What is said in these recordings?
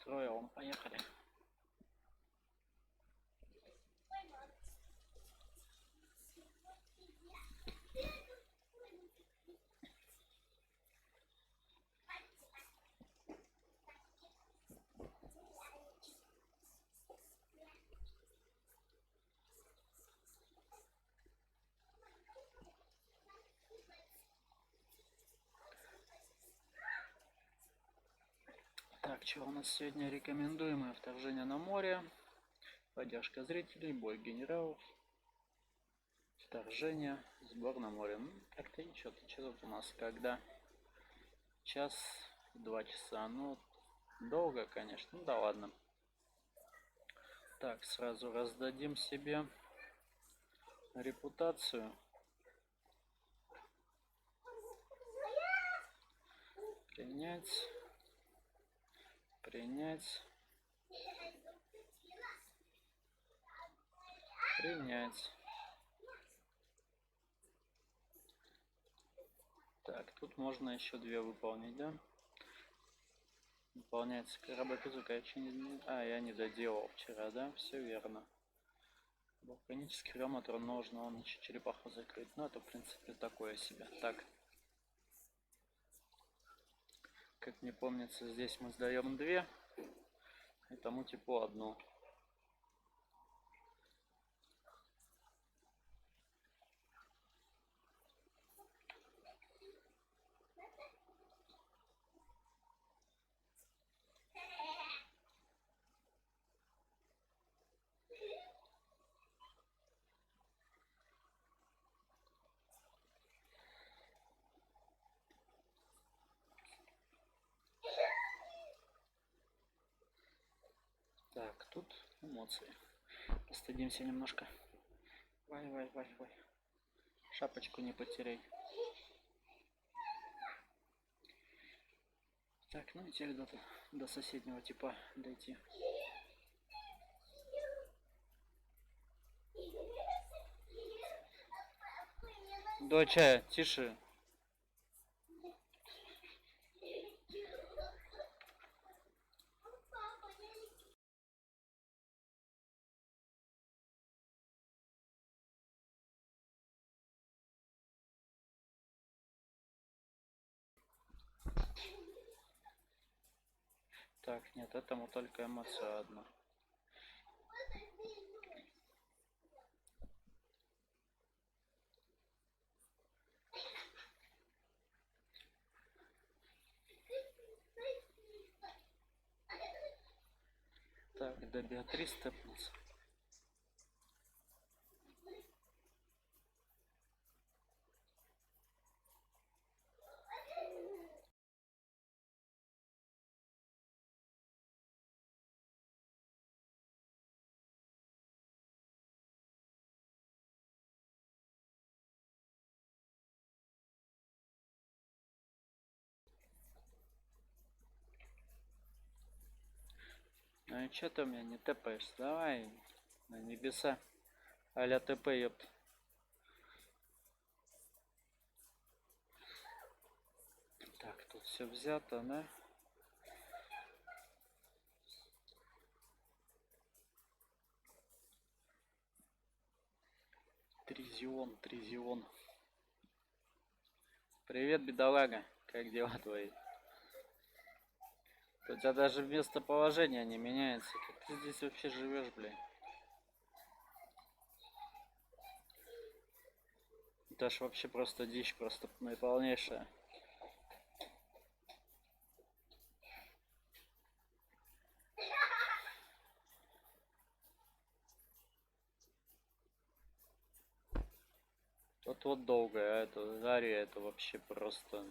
Трое, поехали. Так, что у нас сегодня рекомендуемое? Вторжение на море, поддержка зрителей, бой генералов, вторжение, сбор на море. Как-то и что тут у нас, когда час, 2 часа, ну, долго, конечно, ну да ладно. Так, сразу раздадим себе репутацию. Принять. Принять. Принять. Так, тут можно еще 2 выполнить, да? Выполняется корабль я еще не... я не доделал вчера, да? Все верно. Вулканический ремотор нужно, он еще черепаху закрыть. Ну, это, в принципе, такое себе. Так. Как мне помнится, здесь мы сдаем 2. Этому типу 1. Так, тут эмоции. Постыдимся немножко. Вай. Шапочку не потеряй. Так, ну и теперь до соседнего типа дойти. Доча, тише. Так, нет, этому только эмоция одна. Так, до Беатрис степнется. Ну и что ты у меня не тэпаешься? Давай на небеса. А-ля ТП, ёпт. Так, тут все взято, да? Тризион. Привет, бедолага. Как дела твои? У тебя даже местоположение не меняется. Как ты здесь вообще живешь, блин? Это ж вообще просто дичь, просто наиполнейшая. Тут вот долго, а это Зария, это вообще просто...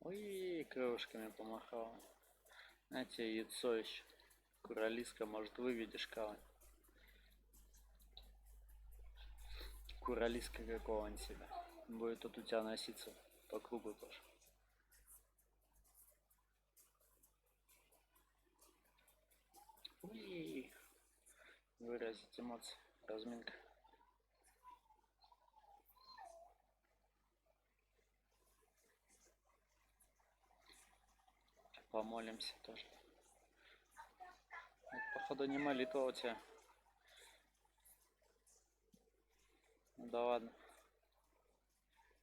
Ой, крылышками помахала. На тебе яйцо еще. Куралиска, может, выведешь кого? Куралиска какого-нибудь себя. Будет тут у тебя носиться по кругу тоже. Ой, выразить эмоции. Разминка. Помолимся тоже. Это, походу, не молитва у тебя. Ну да ладно.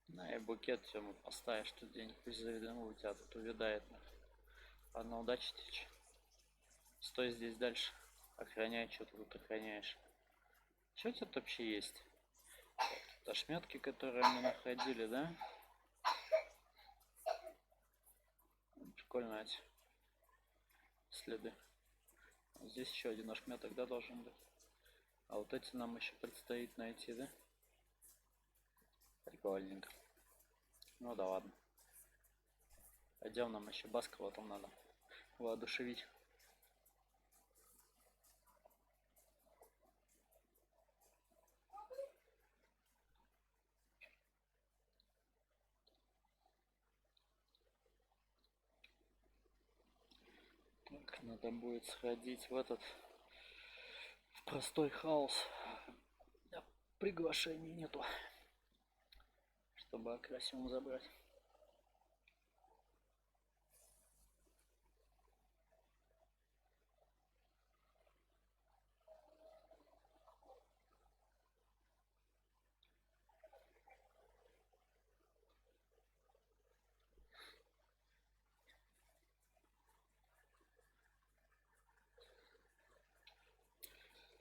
На и букет ему поставишь тут день, пусть завидно у тебя тут увядает. Ладно, удачи тебе. Стой здесь дальше. Охраняй, что ты тут охраняешь. Что тут вообще есть? Тут ошметки, которые мы находили, да? Прикольно эти следы. Здесь еще один ошметок, да, должен быть. А вот эти нам еще предстоит найти, да? Прикольненько. Ну да ладно. Пойдем, нам еще Баскова там надо воодушевить. Так, надо будет сходить в этот, в простой хаос. Да, приглашений нету, чтобы Акрасиум забрать.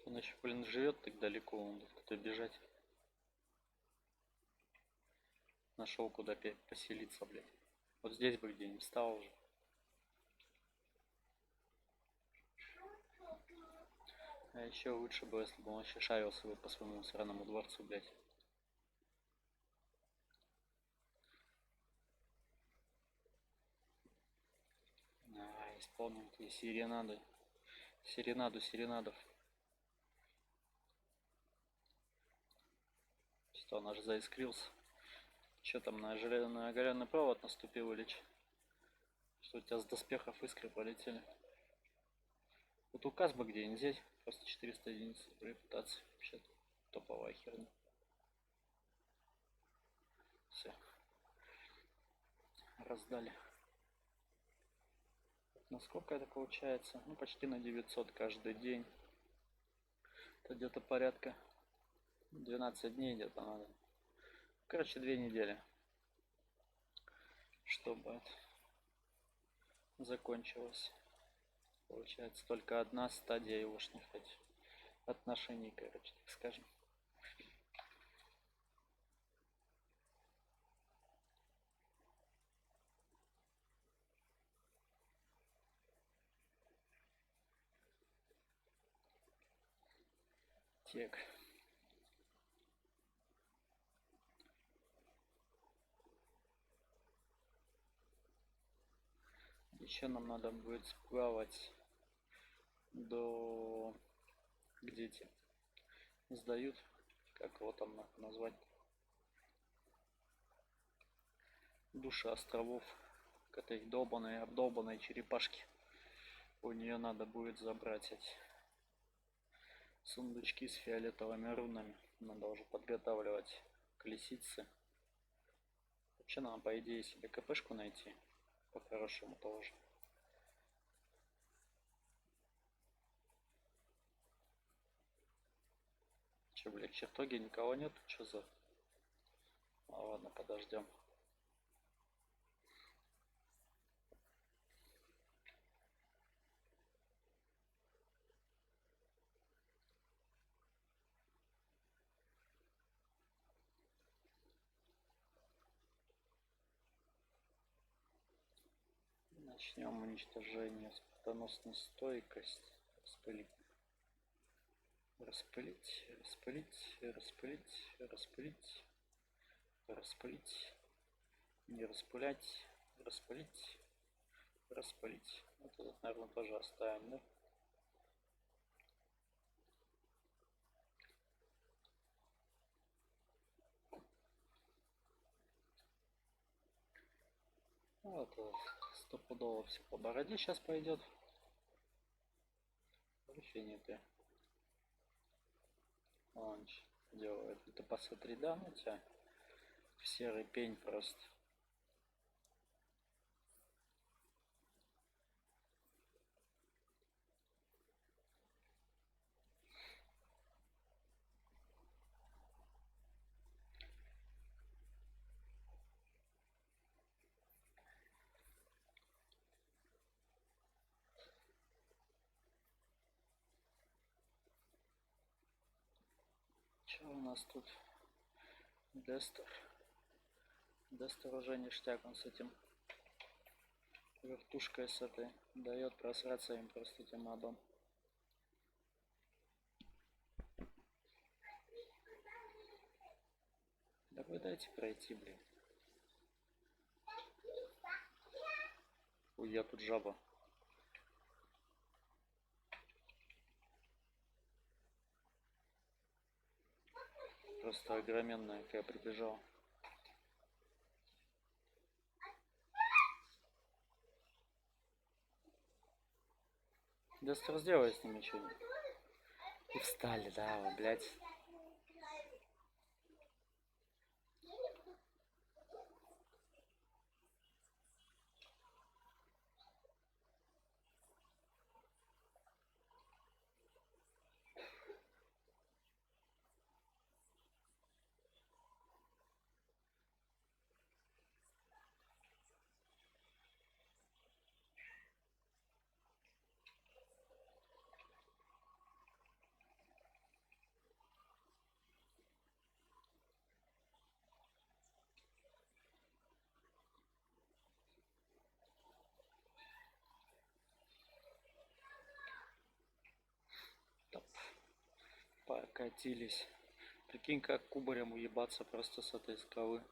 Он еще, блин, живет так далеко, он куда бежать. Нашел куда поселиться, блядь. Вот здесь бы где-нибудь стал уже. А еще лучше бы, если бы он еще шарился бы по своему сраному дворцу, блядь. Исполним тебе серенады. Серенадов. Что, он аж заискрился. Что там, на оголенный провод наступил или че? Что у тебя с доспехов искры полетели? Вот указ бы где-нибудь взять. Просто 400 единиц репутации. Вообще топовая херня. Все. Раздали. Насколько это получается? Ну, почти на 900 каждый день. Это где-то порядка 12 дней где-то надо. Короче, 2 недели. Чтобы это закончилось. Получается только одна стадия егошних отношений, короче, так скажем. Так. Еще нам надо будет сплавать до... Где те сдают? Как его там назвать? Души островов. К этой долбаной, обдолбанной черепашки. У нее надо будет забрать эти сундучки с фиолетовыми рунами. Надо уже подготавливать к лисице. Вообще надо, по идее, себе КПшку найти. По-хорошему тоже. Че, блядь, в чертоге никого нет? Че за... А, ладно, подождем. Начнем уничтожение. Смертоносная стойкость. Распылить. Распылить. Не распылять. Распылить. Вот этот, наверное, тоже оставим, да? Вот, стопудово все по бороде сейчас пойдет. Вообще нет. Он делает. Это посмотри, да, у тебя в серый пень просто. Что у нас тут? Дестер. Дестер уже ништяк, он с этим вертушкой с этой дает просраться им просто этим мобом. Да вы дайте пройти, блин. Ой, я тут жаба. Просто огроменная, какая прибежала. Дестер, сделай с ними что-нибудь. И встали, да, блядь. Топ. Покатились. Прикинь, как кубарем уебаться просто с этой скалы.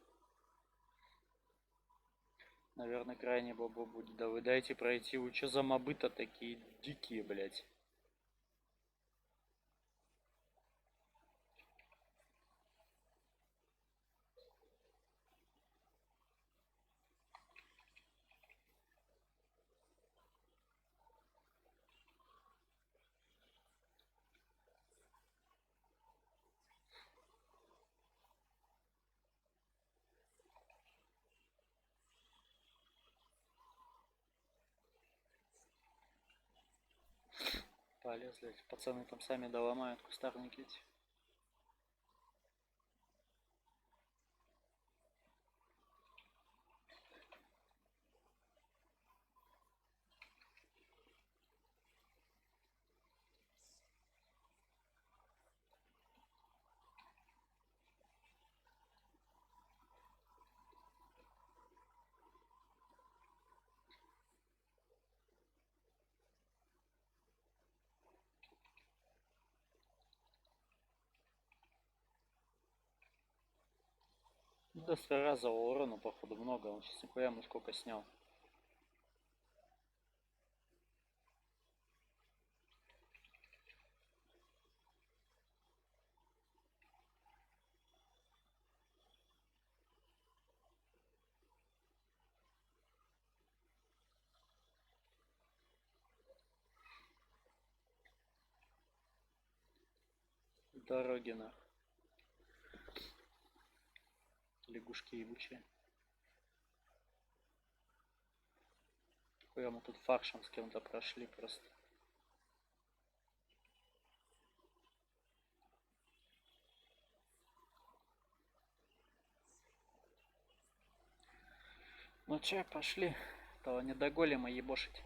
Наверное, крайне баба будет. Да вы дайте пройти. Вы что за мобы-то такие дикие, блядь? Полезли. Пацаны там сами доломают кустарники эти. Да с разового урона, походу, много. Он сейчас нихуя мы сколько снял. Дороги на. Лягушки ебучие. Хуя мы тут фаршем с кем-то прошли просто. Ну че, пошли. То не до голема ебошить.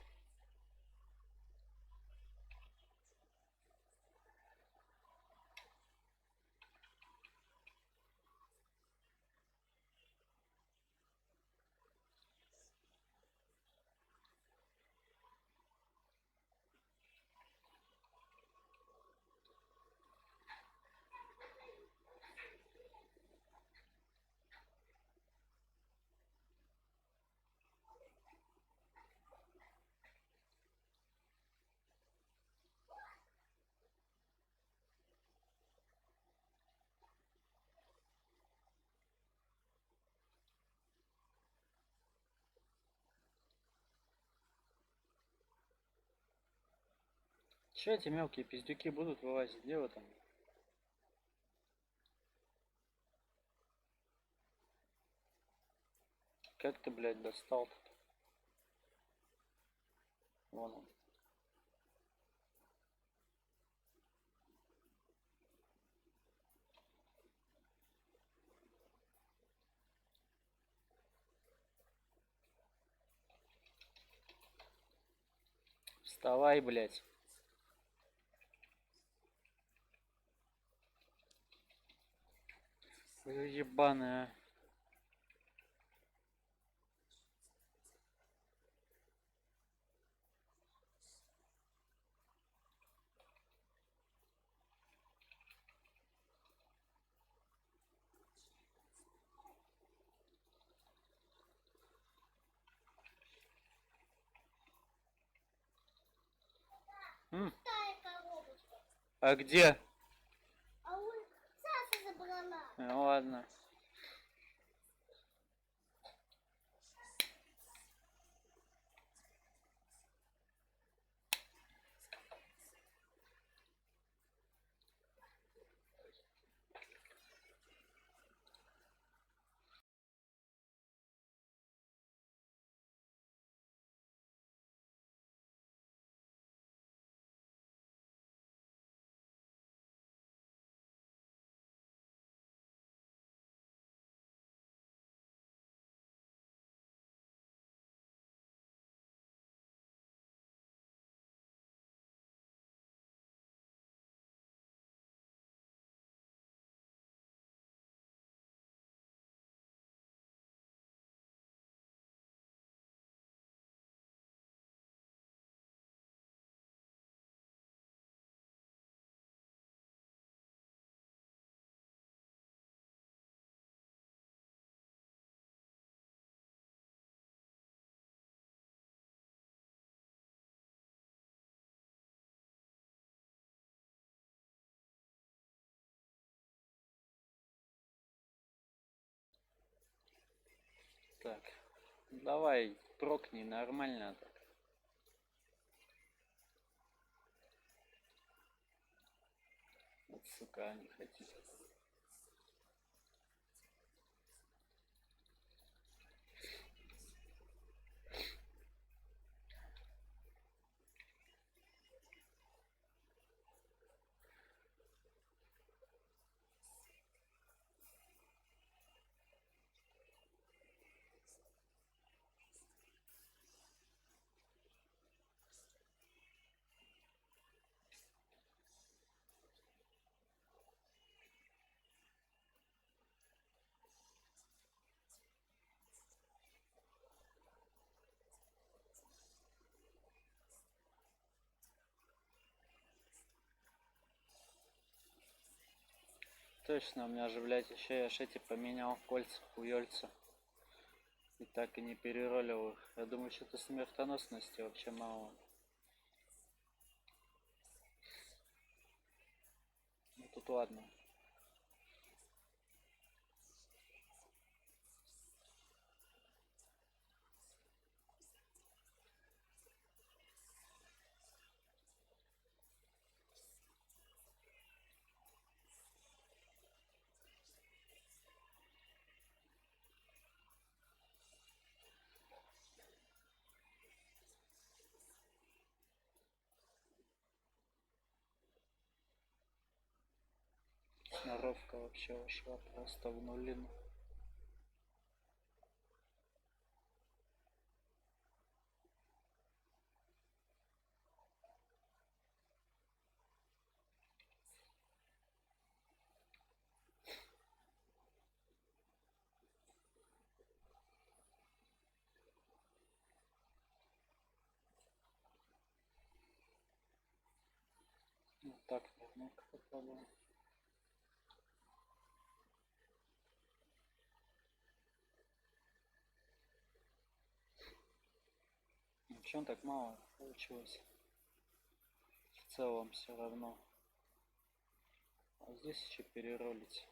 Че эти мелкие пиздюки будут вылазить? Где вы там? Как ты, блядь, достал-то? Вон он. Вставай, блядь. Ебаная. М, Старая коробочка. А где? А он Саша забрала. Ну ладно. Так. Давай, прокни нормально так. Вот, сука, не хотите. Точно, у меня же, блядь, еще я ж эти поменял кольца, хуёльца. И так и не переролил их. Я думаю, что-то смертоносности вообще мало. Ну тут ладно. Сноровка вообще ушла просто в нулину. Вот так немного попробуем. Почему так мало получилось? В целом все равно. А здесь еще переролить.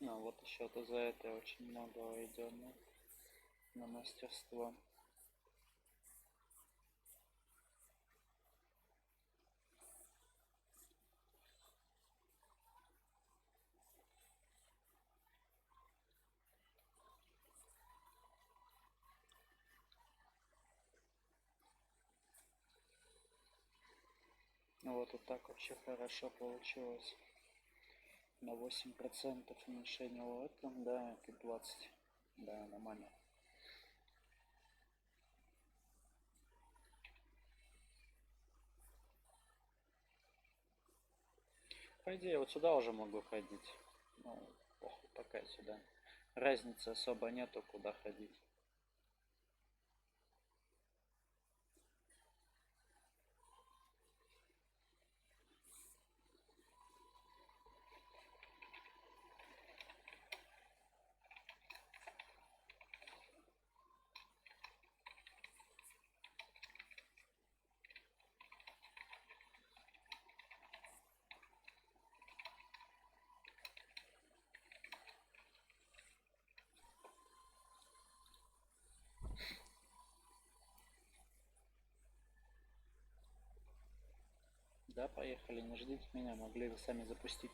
Ну вот еще-то за это очень много идет на мастерство. Ну вот так вообще хорошо получилось. На 8% уменьшение в этом, да, и 20. Да, нормально. По идее, вот сюда уже могу ходить. Ну, похуй, пока сюда. Разницы особо нету, куда ходить. Да, поехали, не ждите меня, могли вы сами запустить.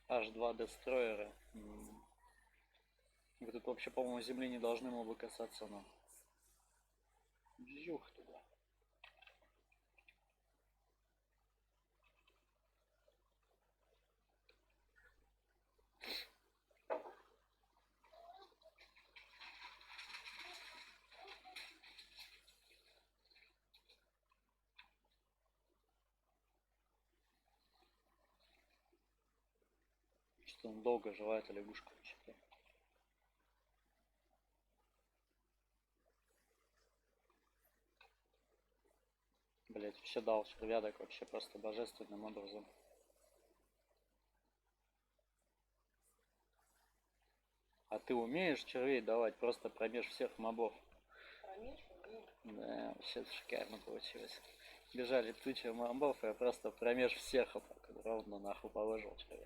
H2 дестройеры. Вы тут вообще, по-моему, земли не должны мобы касаться, но... Жух туда. Что он долго желает, лягушка вообще-то. Блять, вообще дал червядок вообще просто божественным образом. А ты умеешь червей давать просто промеж всех мобов? Да, вообще шикарно получилось. Бежали туча мобов, и я просто промеж всех вот так вот ровно нахуй положил червя.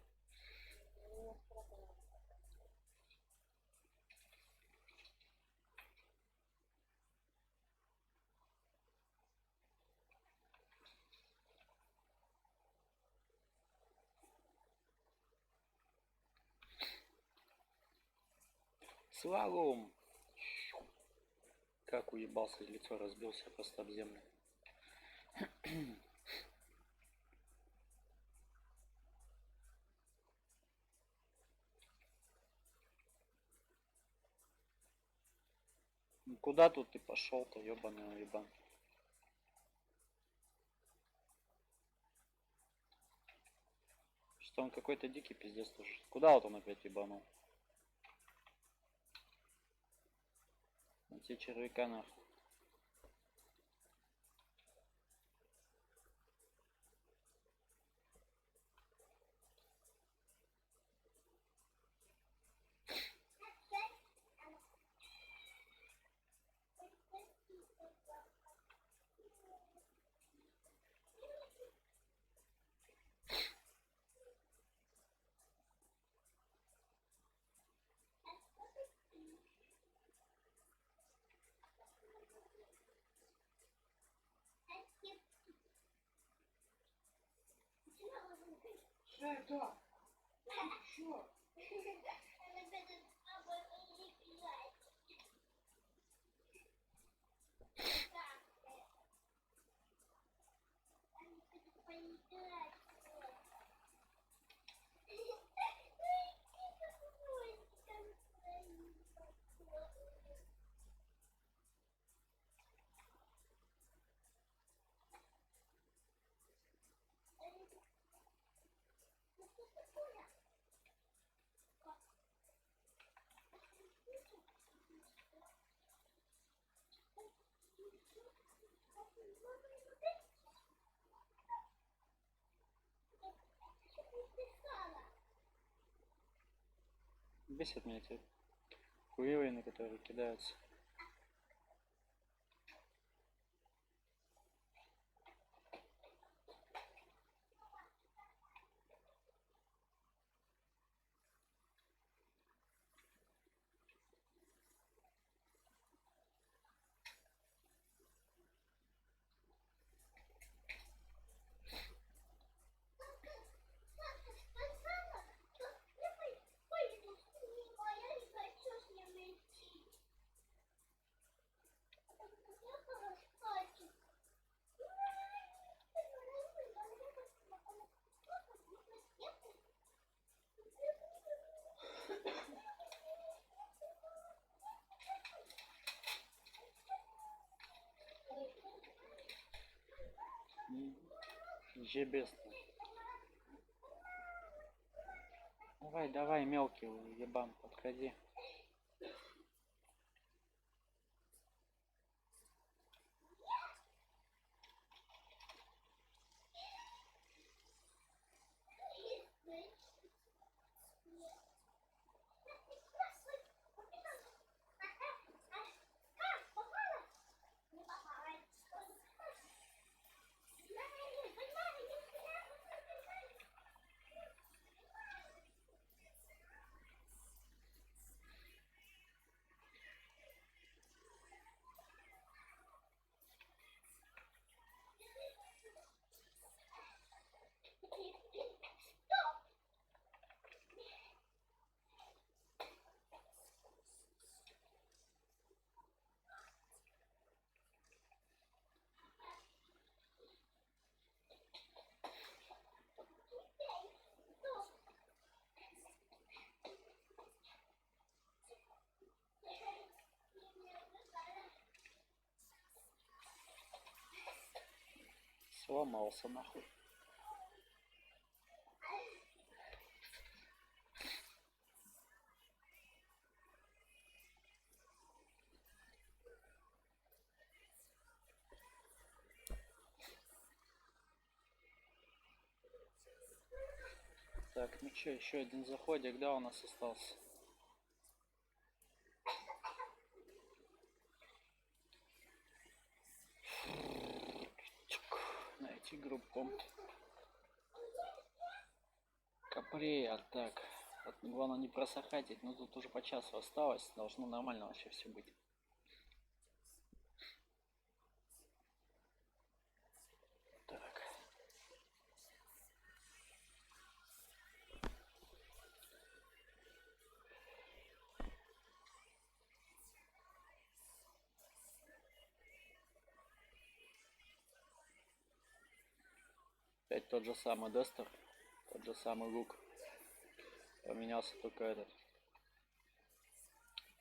Слалом! Как уебался, лицо разбился просто об землю. Ну, куда тут ты пошел-то, ебаный уебан? Что он какой-то дикий пиздец тоже. Куда вот он опять ебанул? Эти червяка нахуй. Это? Что? Бесит меня эти куривые, которые кидаются. Жебесно. Давай, давай, мелкий ебан, подходи. Сломался нахуй. Так, ну чё, еще один заходик, да, у нас остался. Найти группу. Капрея, так. Вот, главное не просохатить, но тут уже по часу осталось. Должно нормально вообще все быть. Так. Опять тот же самый Дестер, тот же самый лук. Поменялся только этот.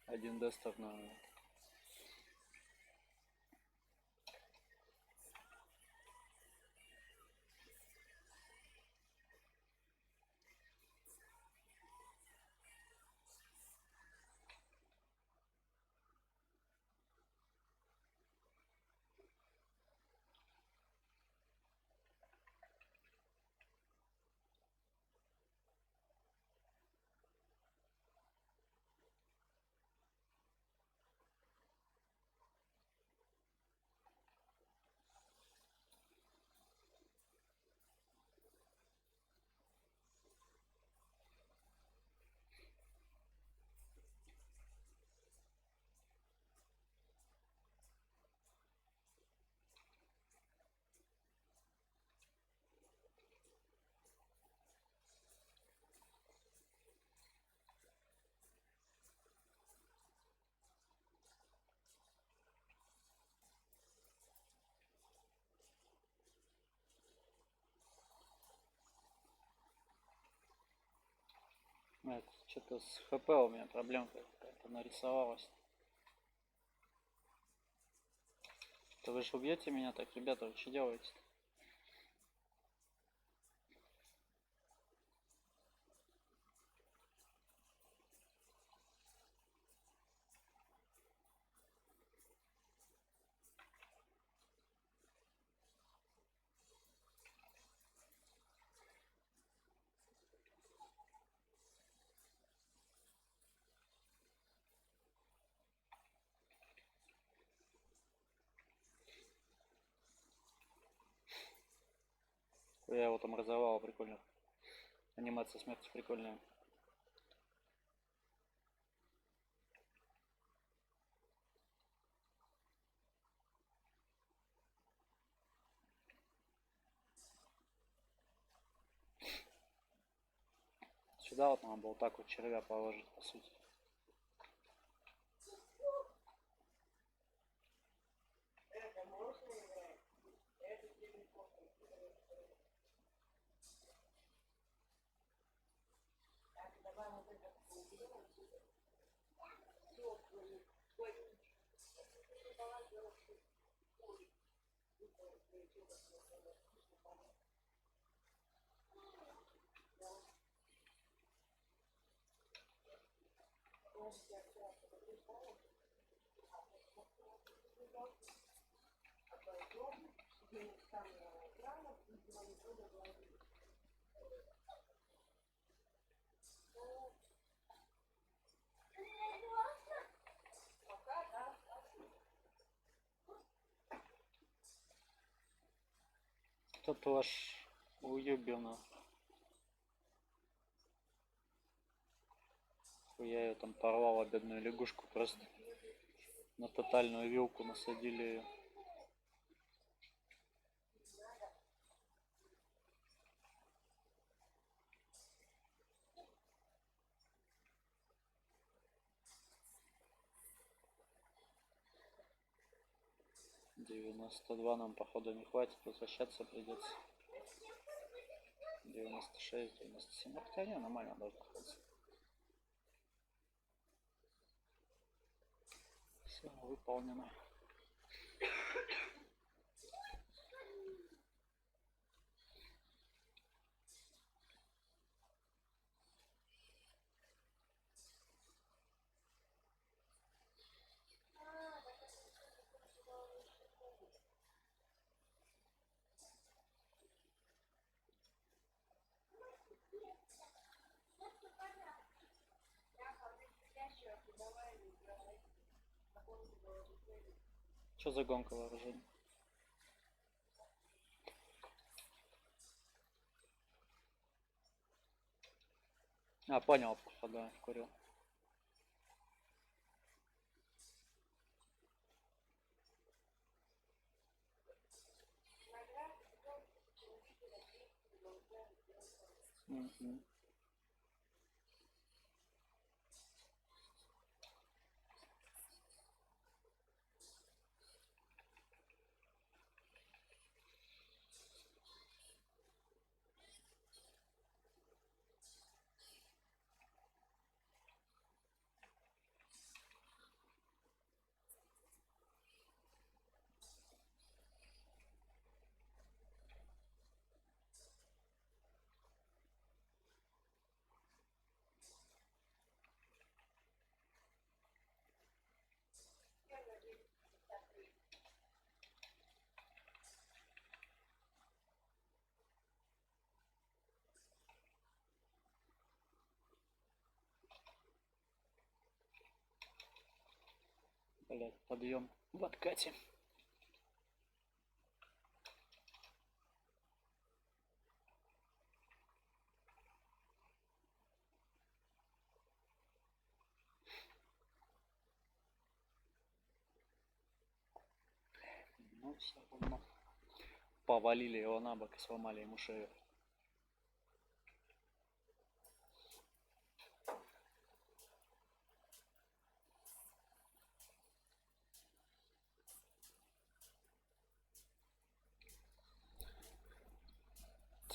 Один Дестер на... Что-то с ХП у меня проблемка какая-то нарисовалась. То вы же убьете меня так, ребята, вы что делаете? Я его там разорвал, прикольно. Анимация смерти прикольная. Сюда вот надо было так вот червя положить, по сути. Это можно играть? Это телефон. Так, давай вот это поуберем. Все, твой Тут ваш уебина. Я ее там порвала, бедную лягушку, просто на тотальную вилку насадили ее. $92 нам походу не хватит, возвращаться придется. 96, 97, ну хотя не, нормально должно хватить. Все выполнено. Что за гонка вооружений? А, понял, походу, да, вкурил. Мгм. Блять, подъем в откате. Ну все равно. Повалили его на бок и сломали ему шею.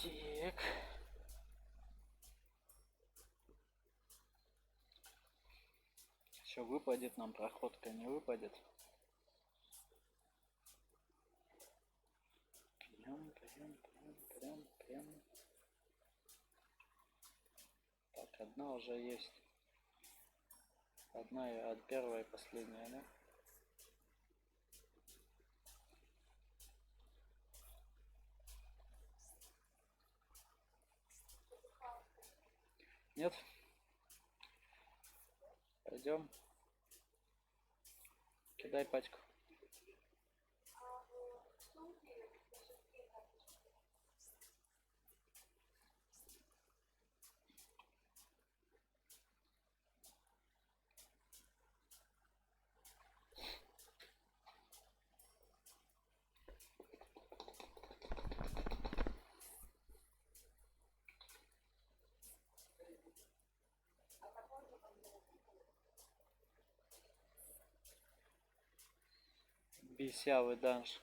Так. Еще выпадет нам проходка, не выпадет. Прям. Так, одна уже есть. Одна от первая и последняя, да? Нет? Пойдем. Кидай пачку. Бесявый данж.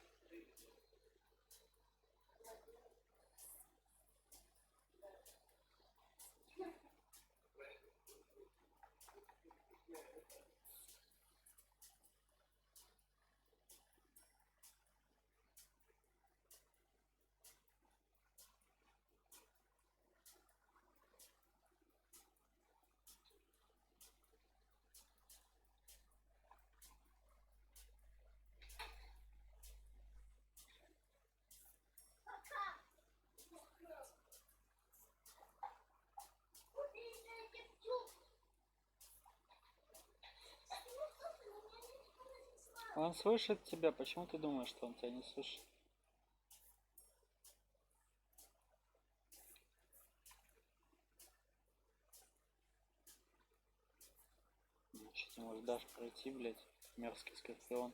Он слышит тебя. Почему ты думаешь, что он тебя не слышит? Что ты можешь дашь пройти, блядь? Мерзкий скорпион.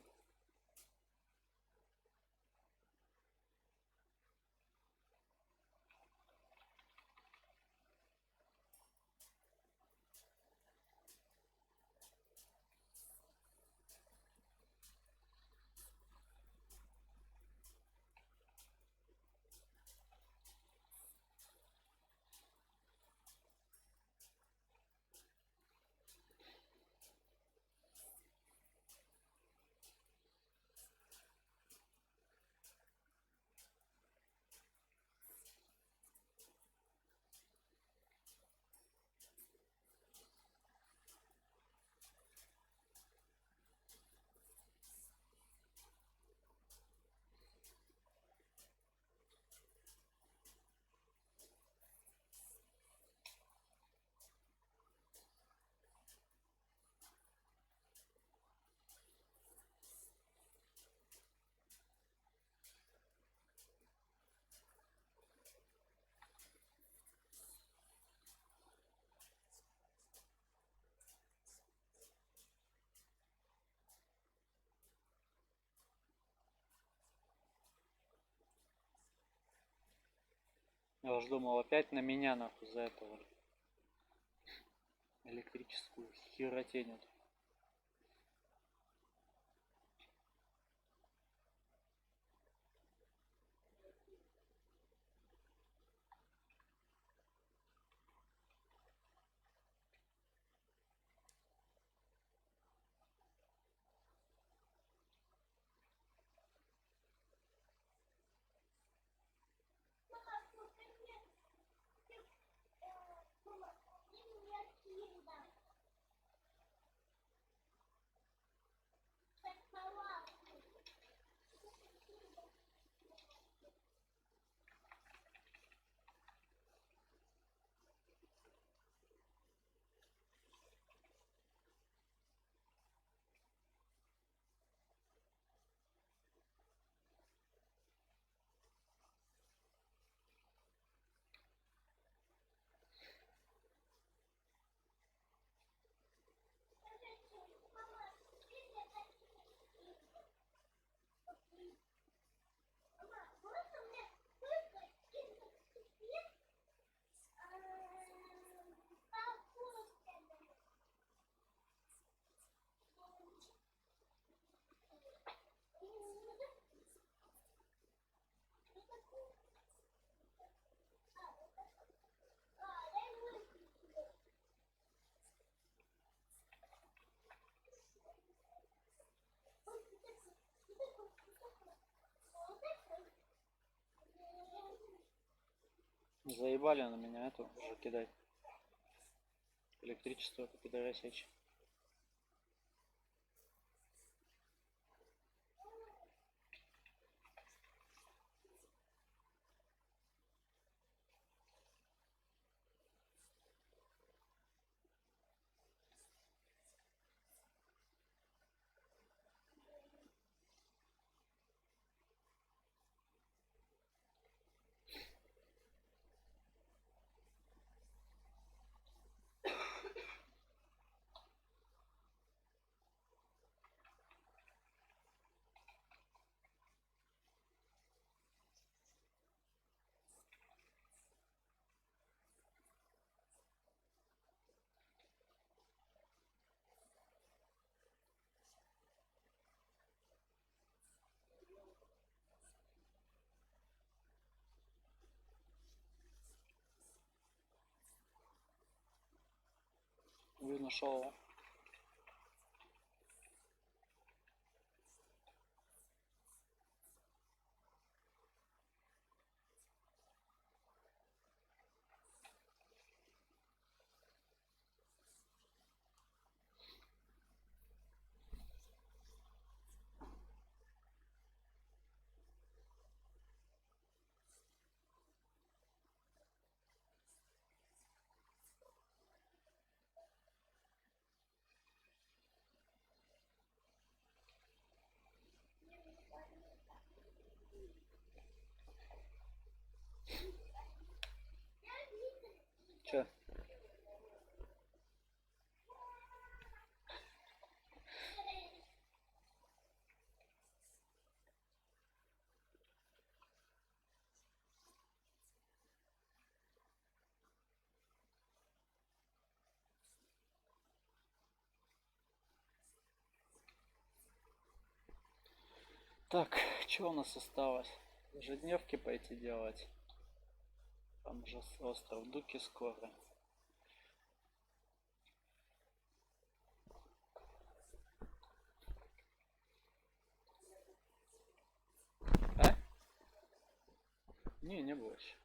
Я уж думал, опять на меня нахуй за этого электрическую херотень. Заебали на меня эту уже кидать. Электричество по пидорасечь. нашел. Че? Так, что у нас осталось? Ежедневки пойти делать. Там же остров Дуки скоро. А? Не было еще.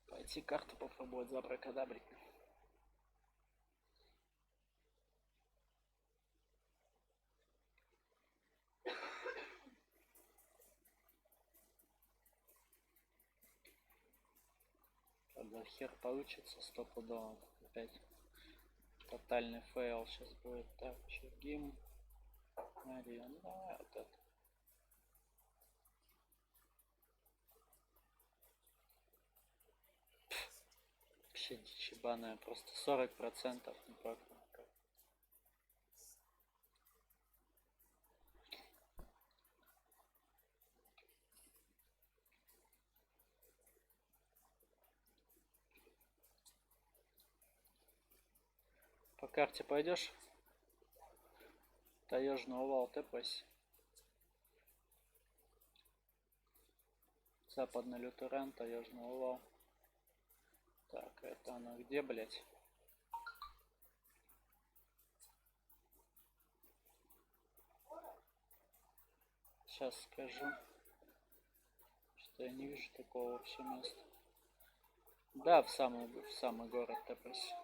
Пойти карту попробовать забракадабрить. Когда хер получится, стопудово. Опять тотальный фейл сейчас будет. Так, Чергим. Мария, давай вот это. Вообще дичь ебаная, просто 40% не прокнул. По карте пойдешь? Таежный увал, тэпайся. Западный лютеран, таежный увал. Так, это она где, блять? Сейчас скажу. Что я не вижу такого вообще места. Да, в самый город тэпайся.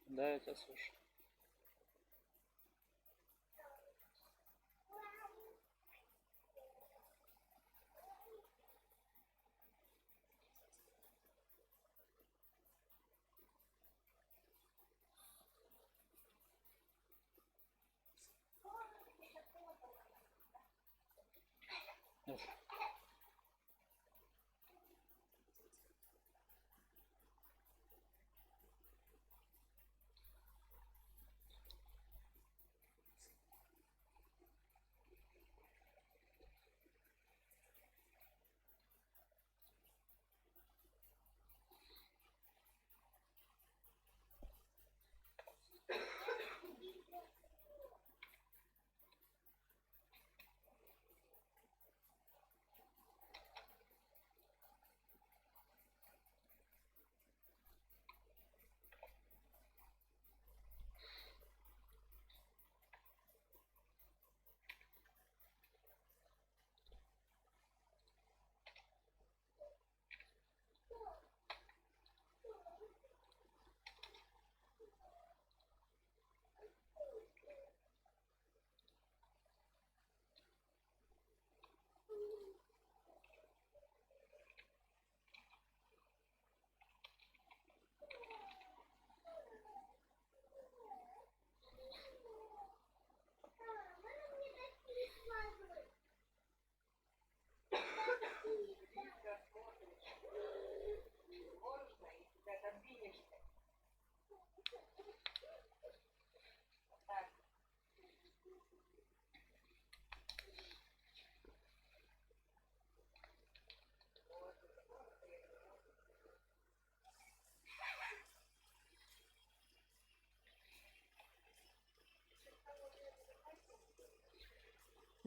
Да, я тебя слушаю.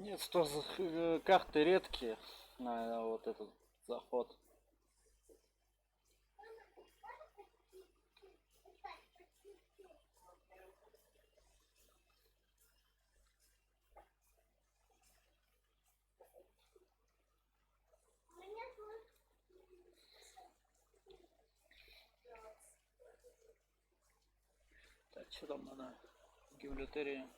Нет, карты редкие на вот этот заход. У меня тут Так, что там надо? Геолотерия.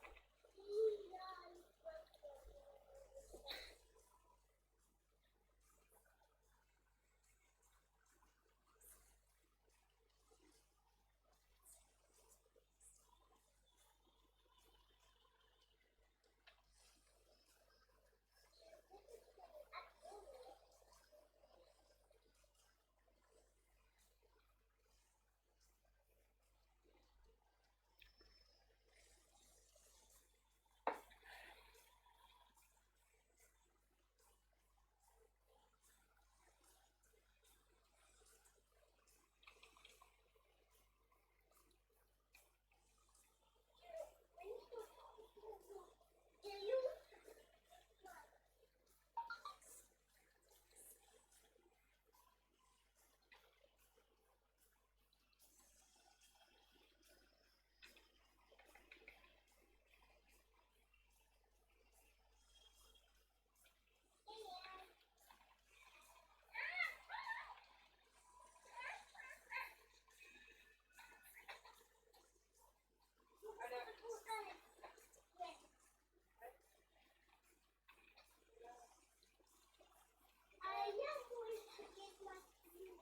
А я мультики смотрю.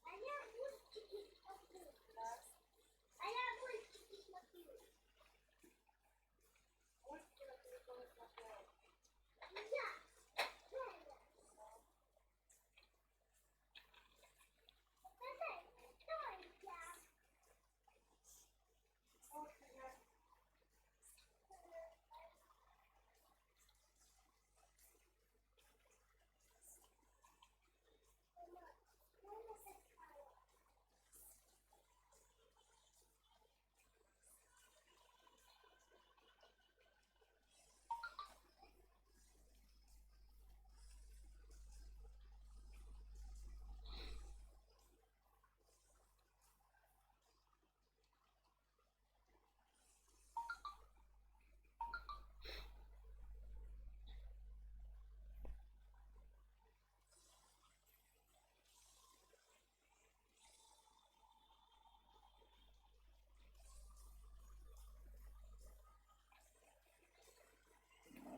А я мультики смотрю. А я мультики смотрю. Мультики на телефоне смотрела. Я. Правильно. Давай, давай я. Слушай, я Мама сказала.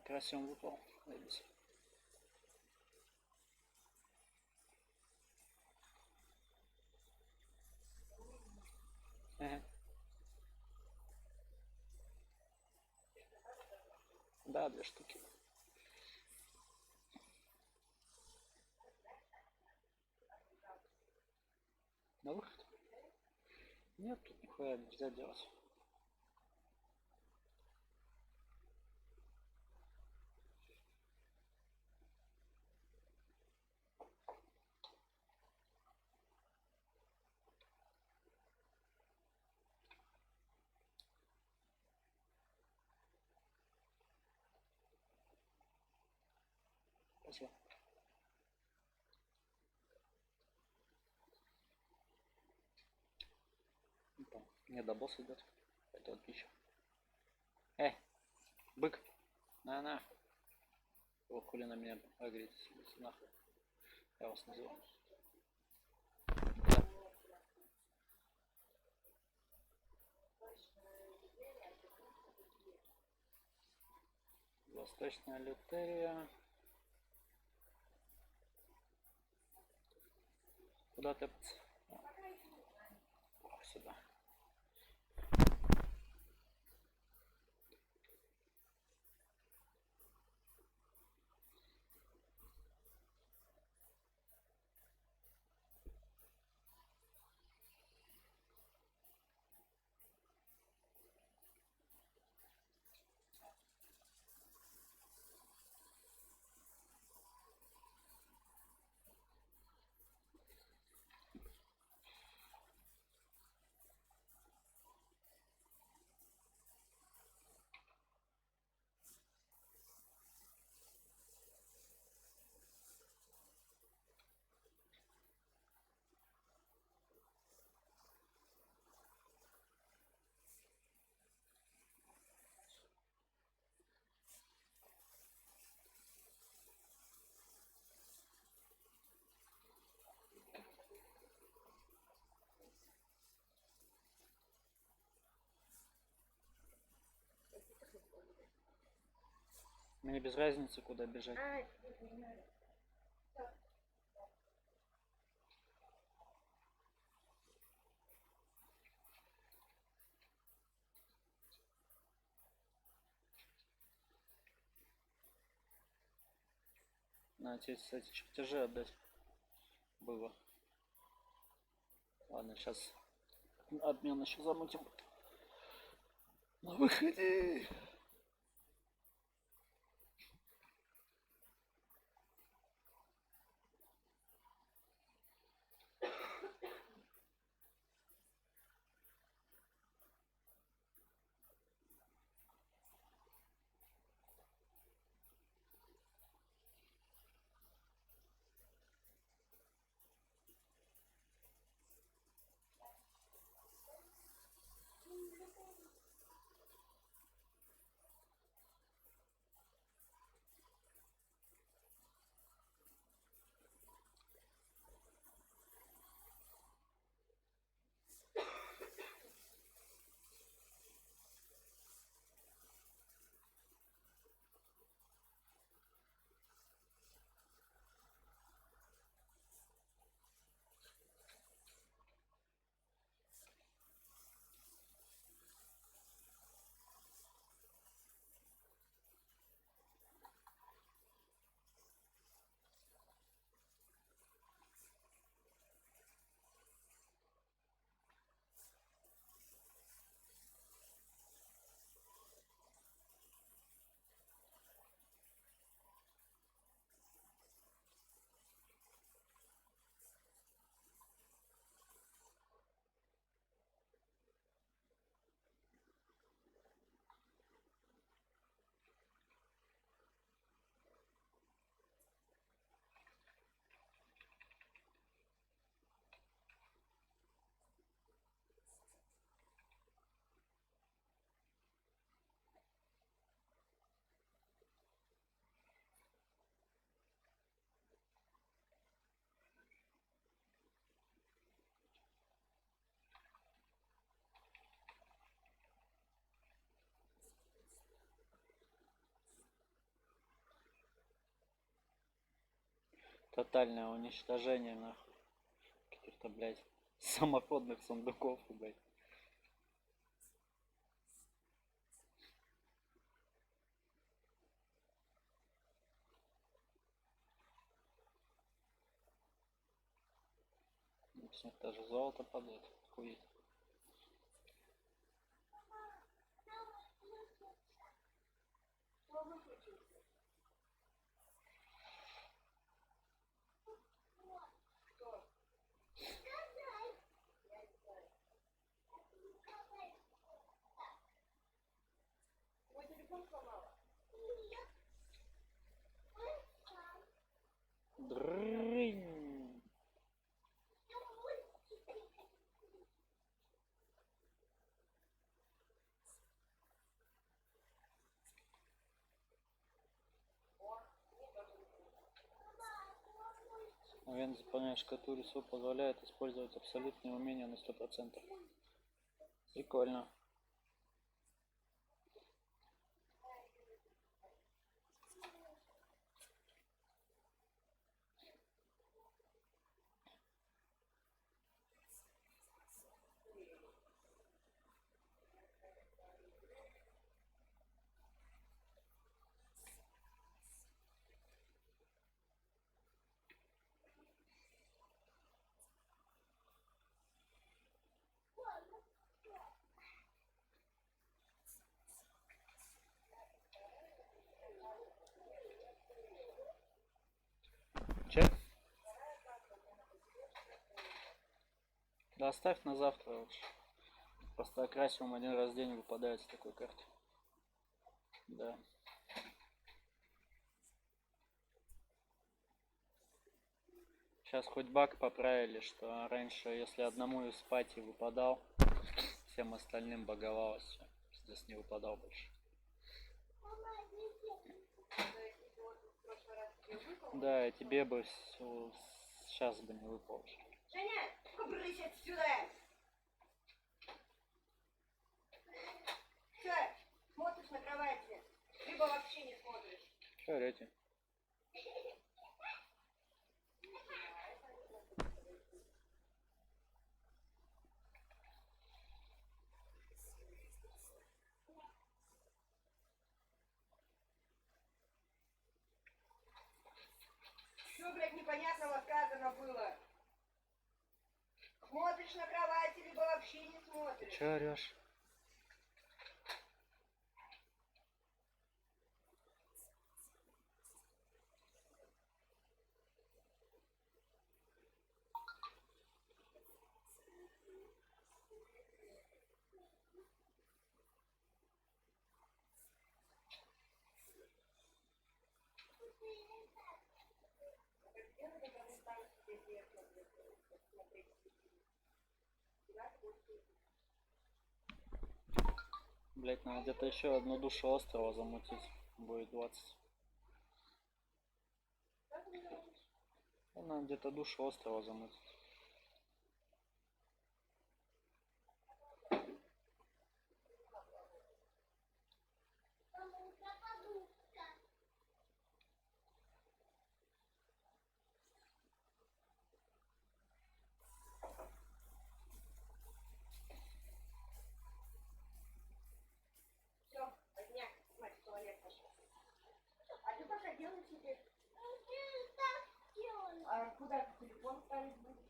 Красиво выпал. Заебись. Ага. Да, 2 штуки. На выход? Нет, тут нихуя нельзя делать. Спасибо. Опа, мне до босса идет. Это отлично. Бык. На. О, хули на меня агритесь. Идите нахуй. Я вас называю. Да. Восточная лотерея. Куда ты? О, сюда. Мне без разницы, куда бежать. тебе не надо. Надо тебе, кстати, чертежи отдать. Было. Ладно, сейчас обмен еще замутим. Ну выходи! Тотальное уничтожение, нахуй. Каких-то, блядь, самоходных сундуков, блядь. С них даже золото падает. Хуй. Кто выключился? Кто? Я не знаю. Твой телефон сломала? Дрынь. Мгновенно заполняя шкатулицу позволяет использовать абсолютные умения на 100%. Прикольно. Че? Да оставь на завтра лучше. Просто окрасиум один раз в день выпадает с такой карты. Да. Сейчас хоть баг поправили, что раньше, если одному из пати выпадал, всем остальным баговалось всё. Здесь не выпадал больше. Да, тебе бы сейчас бы не выпал. Женя, брысь отсюда! Что? Смотришь на кровати, либо вообще не смотришь. Чё орёте? Что, блядь, непонятного сказано было? Смотришь на кровати, либо вообще не смотришь. Чё орёшь? Где надо кому там себе зеркало, блядь, смотреть? Куда ты будешь идти? Блять, надо где-то еще одну душу острова замутить. Будет 20. Как ты говоришь? Ну, надо где-то душу острова замутить. Мамулька, подушка. Все, подняк, мать, в туалет пошел. А ты пока делай себе. Ну, ты так делаешь. А куда ты телефон ставить будешь?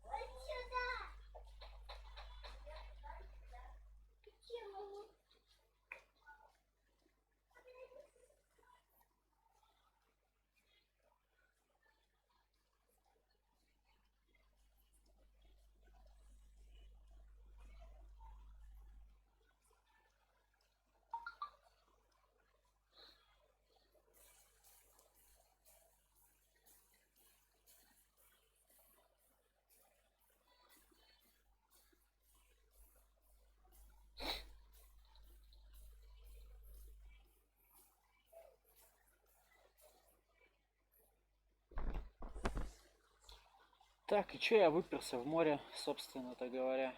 Вот сюда. Почему? Так, и чё я выперся в море, собственно-то говоря?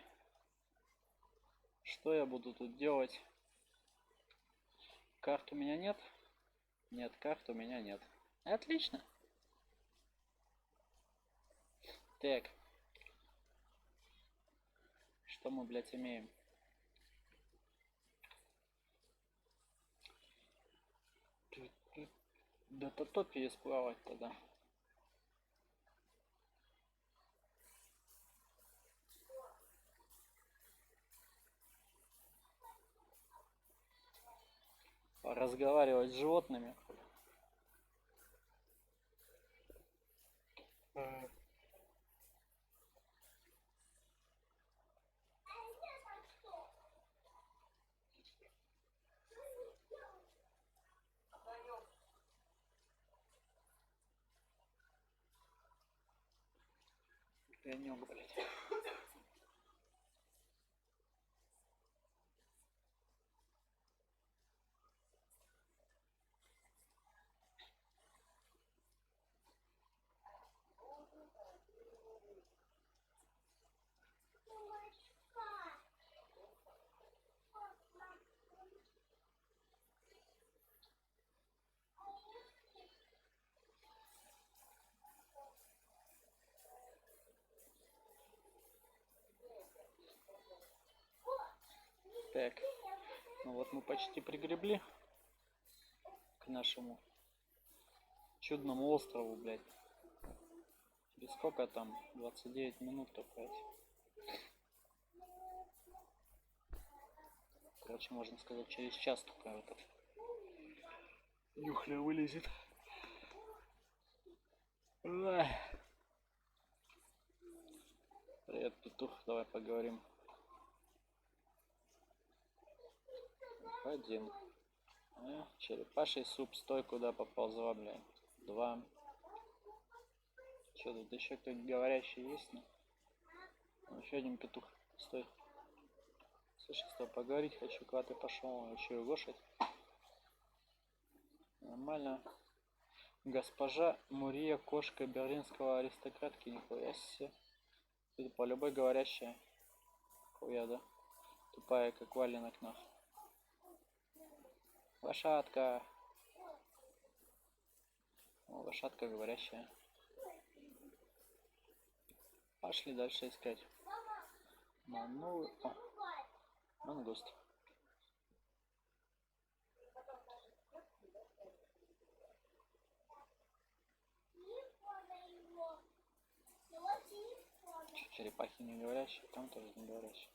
Что я буду тут делать? Карт у меня нет? Нет, карт у меня нет. Отлично. Так. Что мы, блядь, имеем? Да то пересплавать тогда. Разговаривать с животными. А я там что? Отдаем. Конёк, блядь. Мамочка. Так. Ну вот мы почти пригребли к нашему чудному острову, блядь. Через сколько там? 29 минут только. Короче, можно сказать, через час только этот нюхля вылезет. Ах. Привет, петух, давай поговорим. Один. Черепаший суп, стой, куда поползла, блядь. 2. Че тут еще кто-нибудь говорящий есть? Ну? Еще один петух. Стой. Слушай, стой, поговорить хочу, куда ты пошел, еще и лошадь. Нормально. Госпожа Мурия, кошка берлинского аристократки, нихуя себе. Это по любой говорящая. Хуя, да? Тупая, как валенок, нах. Лошадка. Лошадка говорящая. Пошли дальше искать. Ману... О, мангуст. Телефона его. Его телефона. Черепахи не говорящие, там тоже не говорящие.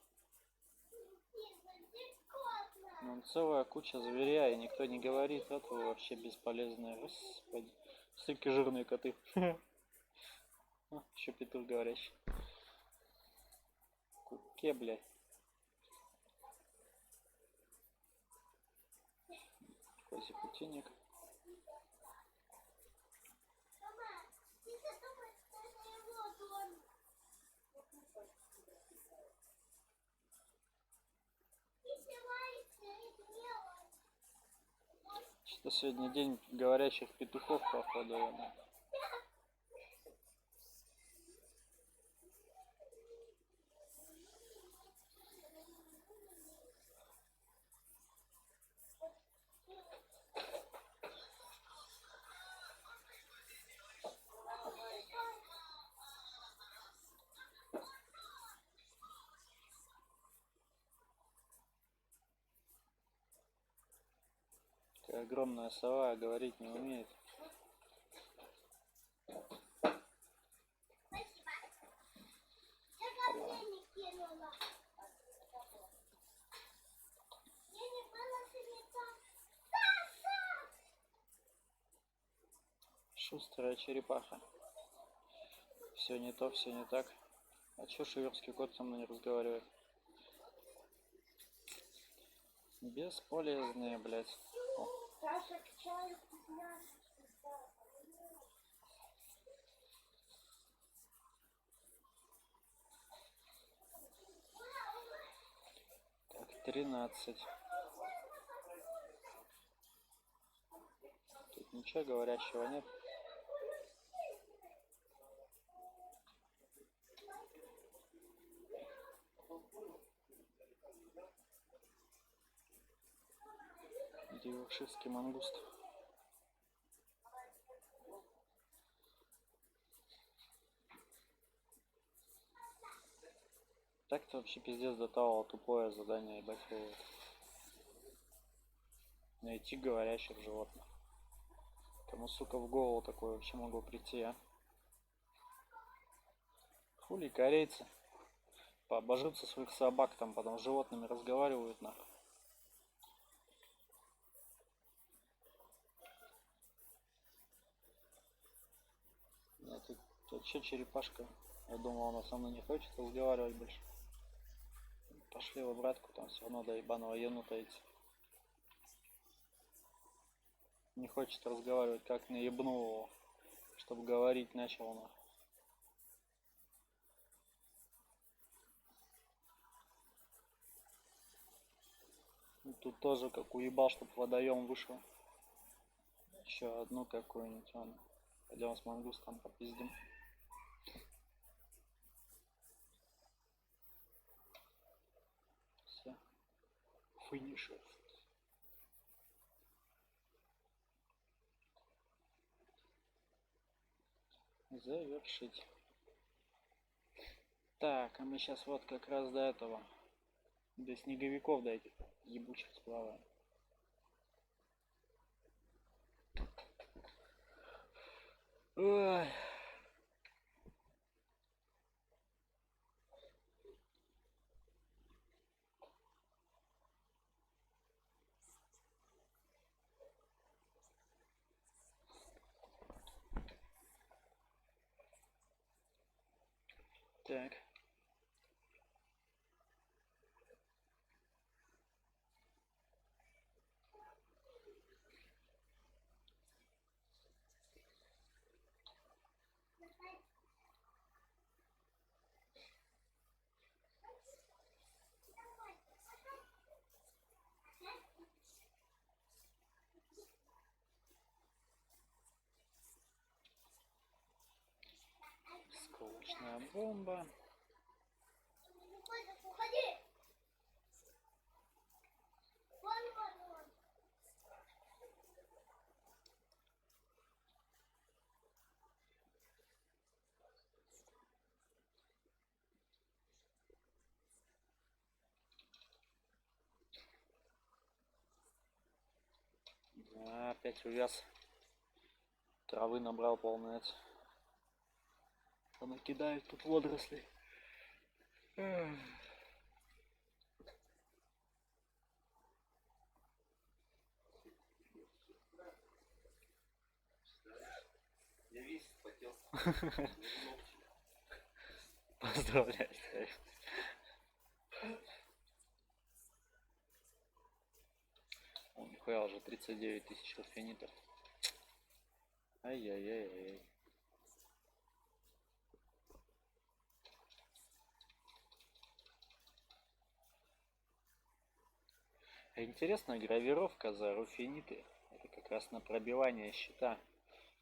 Ну, целая куча зверя, и никто не говорит, это вообще бесполезное. Господи. Смотри, жирные коты. Еще петух говорящий. Куке, блядь. Козипутинник. Мама, ты задумай, что это его дом. Издевайся и делай. Что сегодня день говорящих петухов, походу. Такая огромная сова, а говорить не умеет. Спасибо. Я говнение кинула. Я не была санитар. Саша! Шустрая черепаха. Все не то, все не так. А чё шиверский кот со мной не разговаривает? Бесполезные, блядь. О, Саша, к чаю вкусняшки. так, 13. Тут ничего говорящего нет. Йоркширский мангуст. Так-то вообще пиздец до того тупое задание, ебать его. Найти говорящих животных. Кому, сука, в голову такое вообще могло прийти, а? Хули корейцы. Пообожиться своих собак, там потом с животными разговаривают, нахуй. Тут че черепашка? Я думал, она со мной не хочет разговаривать больше. Пошли в обратку, там все равно до ебаного енота идти. Не хочет разговаривать, как наебну его, чтобы говорить начал, нахуй. И тут тоже как уебал, чтоб водоем вышел. Еще одну какую-нибудь. Пойдем с мангустом попиздим. Все. Финишер. Завершить. Так, а мы сейчас вот как раз до этого. До снеговиков, до этих ебучих сплаваем. Ой. Так. Сколочная бомба. Уходи. Вон, вон, вон. Опять увяз. Травы набрал полный эти. Накидают тут водорослей. Я весь вспотел. Поздравляю. О, нихуя, уже 39 тысяч рафинитов. Ай-яй-яй-яй. Интересная гравировка за руфиниты. Это как раз на пробивание щита.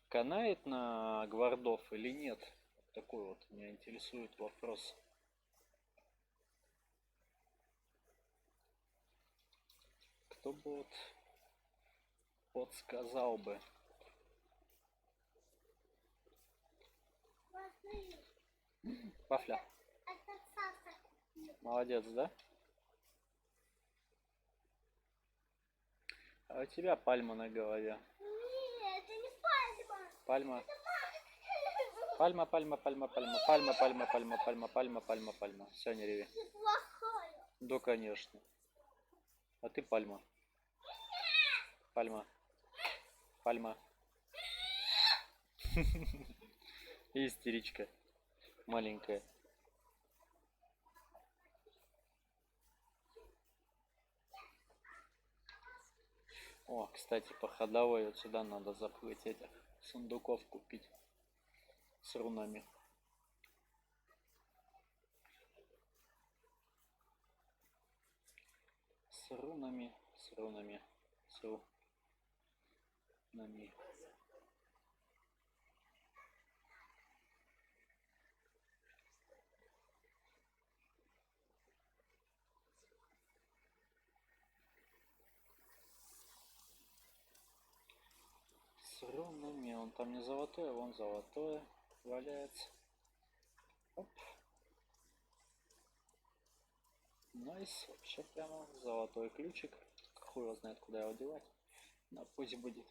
Канает на гвардов или нет? Такой вот меня интересует вопрос. Кто бы вот подсказал бы? Смотри, Пафля. это Саша купил. Молодец, да? А у тебя пальма на голове. Нет, это не пальма. Пальма. Пальма, пальма, пальма, пальма, пальма, пальма, пальма, пальма, пальма, пальма, пальма. Все, не реви. Это плохая. Да, конечно. А ты пальма. Пальма. Пальма. Истеричка. Маленькая. О, кстати, по ходовой вот сюда надо заплыть этих сундуков купить с рунами. С рунами, с рунами, с рунами. С рунами. Он там не золотое, вон золотое валяется. Оп. Найс. Вообще прямо золотой ключик. Хуй его знает, куда его девать. Но пусть будет.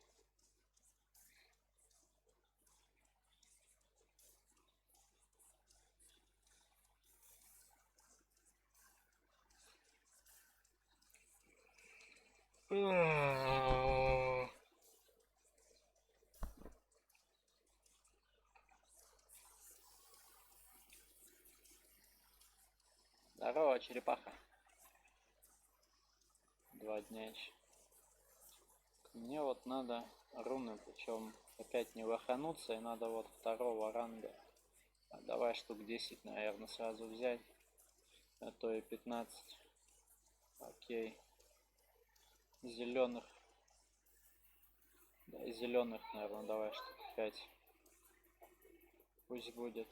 Здорово, черепаха. 2 дня еще. Мне вот надо руны, причем опять не лохануться, и надо вот 2-го ранга. А давай штук 10, наверное, сразу взять. А то и 15. Окей. Зеленых. Да, и зеленых, наверное, давай штук 5. Пусть будет.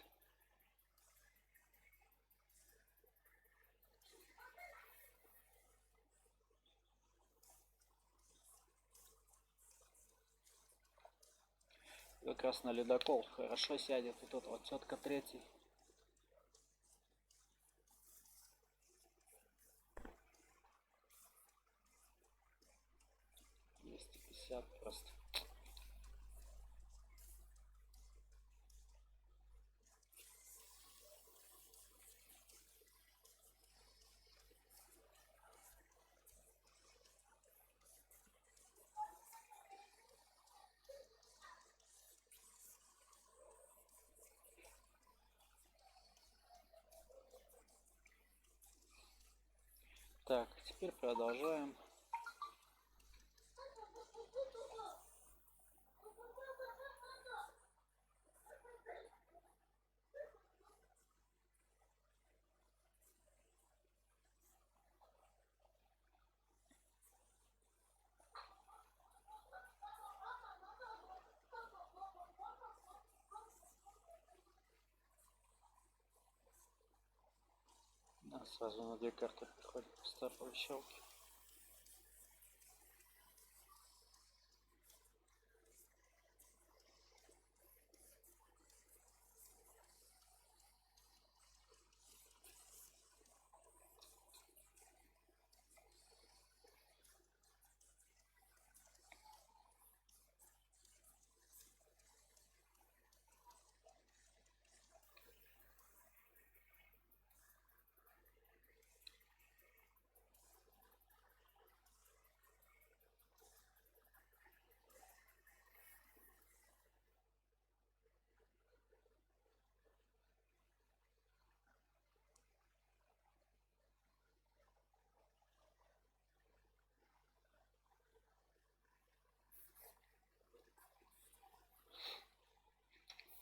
Как раз на ледокол хорошо сядет. И тут вот тетка 3. 250 просто. Так, теперь продолжаем. Да, сразу на 2 карты приходит стартовые щелки.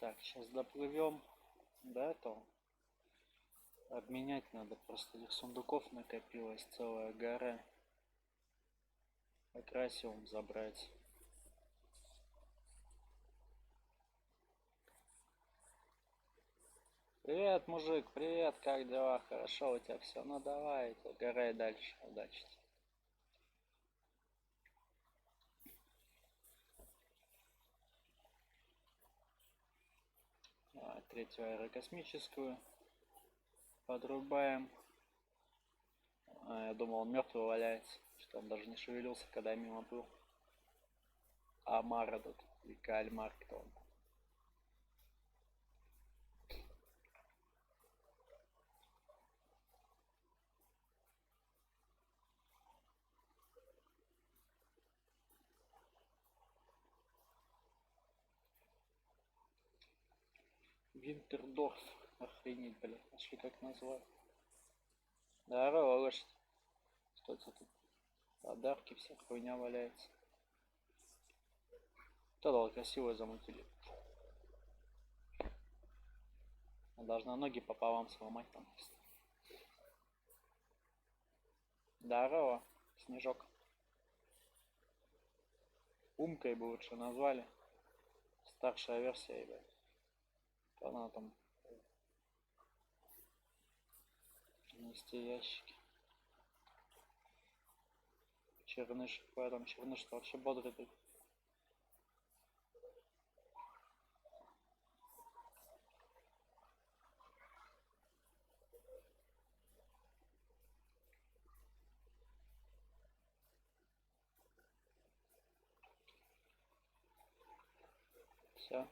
Так, сейчас доплывем до этого. Обменять надо, просто этих сундуков накопилась целая гора. Акрасиум забрать. Привет, мужик, привет, как дела? Хорошо у тебя все? Ну давай, горай дальше, удачи тебе. Давай, третью аэрокосмическую подрубаем. Я думал, он мертвый валяется, что он даже не шевелился, когда я мимо был. Амар этот, или кальмар, кто он. Винтердорф. Охренеть, блядь. Нашли как назвать. Здорово, лошадь. Что это тут? Подарки, вся хуйня валяется. Тогда красиво замутили. Должна ноги пополам сломать там. Здорово, Снежок. Умкой бы лучше назвали. Старшая версия, ебать. Она там нести ящики. Черныш, поэтому черныш вообще бодрый тут. Все,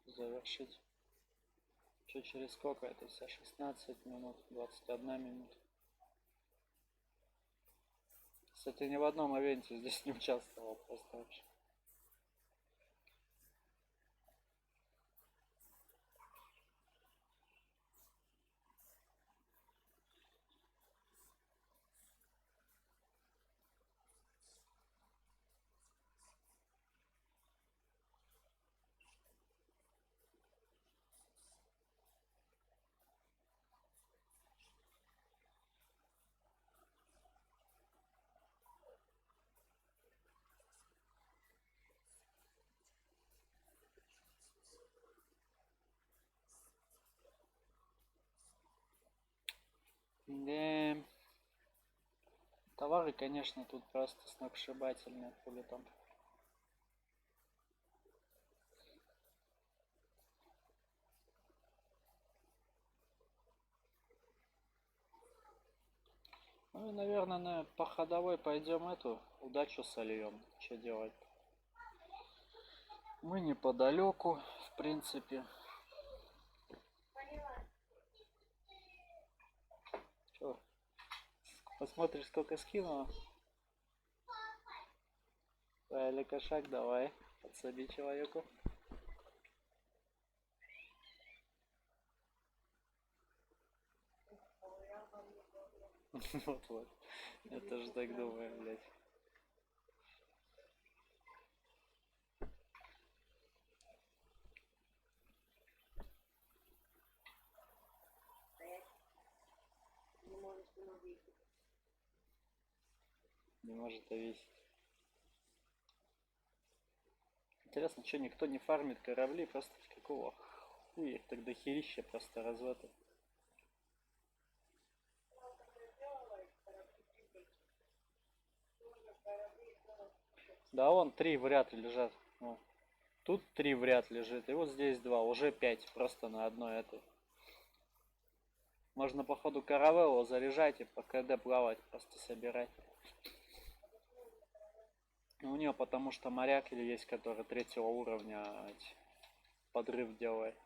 завершить. Что через сколько это вся? 16 минут, 21 минута. Кстати, ни в одном ивенте здесь не участвовал, просто вообще. Да. Товары, конечно, тут просто сногсшибательные, хули там. Ну и, наверное, по ходовой пойдем эту удачу сольем. Что делать? Мы неподалеку, в принципе. Чё? Посмотришь, сколько скинула? Или кошак, давай, подсоби человеку. Вот. Я тоже так думаю, блядь. Не может спину весить. Не может весить. Интересно, что никто не фармит корабли, просто какого хуя их тогда херища просто разводят. Да вон 3 в ряд лежат. О. Тут 3 в ряд лежит, и вот здесь 2, уже 5 просто на одной этой. Можно походу каравеллу заряжать и по КД плавать, просто собирать. У нее потому что моряк или есть, который 3-го уровня подрыв делает.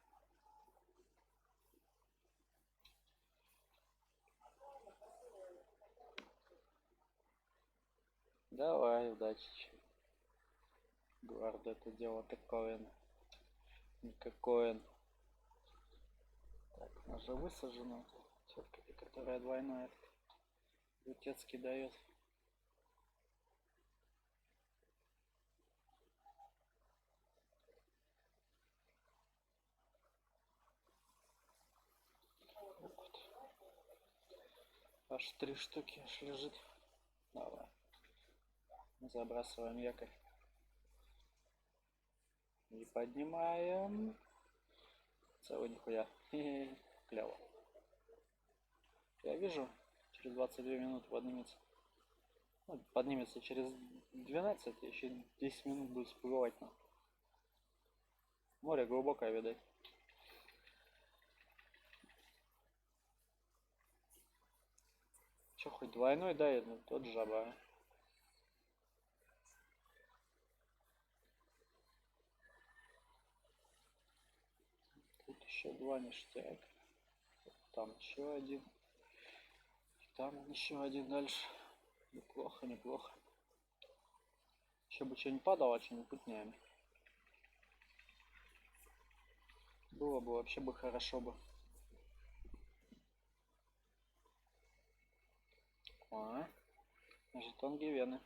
Давай, удачи. Гвард, это дело такое. Никакое. Так, у нас же высажена тетка, которая двойной лютецкий дает. Аж 3 штуки аж лежит. Давай. Забрасываем якорь. И поднимаем. Целый нихуя. Хе-хе. Клево. Я вижу, через 22 минуты поднимется. Ну, поднимется через 12, еще 10 минут будет всплывать. Но. Море глубокое, видать. Че, хоть двойной, да, это тот жаба. Тут еще два ништяк. Там еще один. Там еще один дальше. Неплохо, неплохо. Еще бы что-нибудь падало, что-нибудь путнями. Было бы вообще бы хорошо бы. А, жетон Гивены.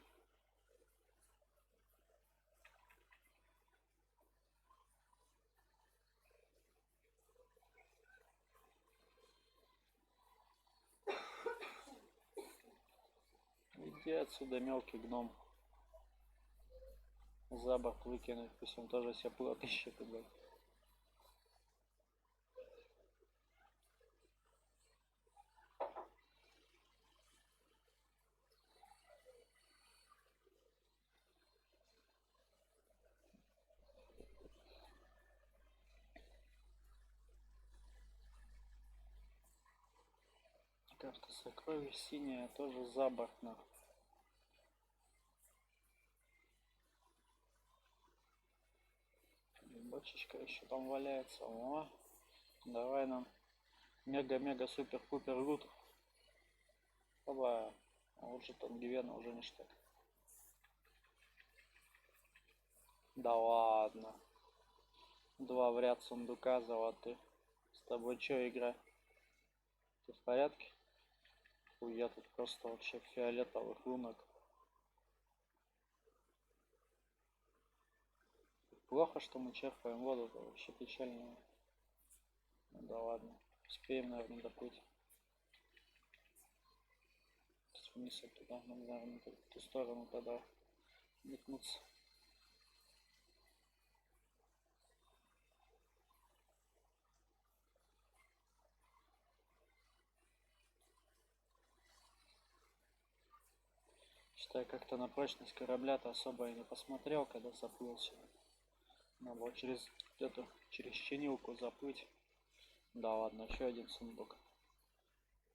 Иди отсюда, мелкий гном. За борт выкинуть, пусть он тоже себе плод ищет. Блядь. Карта сокровищ синяя, тоже за борт, нахуй. Бочечка еще там валяется. О, давай нам мега-мега-супер-пупер лут. Оба. А вот жетон Гивена уже ништяк. Да ладно. 2 в ряд сундука золотых. С тобой что, игра? Ты в порядке? Фу, я тут просто вообще фиолетовых лунок. Плохо, что мы черпаем воду, это вообще печально. Ну да ладно. Успеем, наверное, доплыть. Вниз туда, нам, наверное, в ту сторону тогда метнуться. Считай, как-то на прочность корабля-то особо и не посмотрел, когда заплыл сюда. Надо было через эту, через чинилку заплыть. Да ладно, еще один сундук.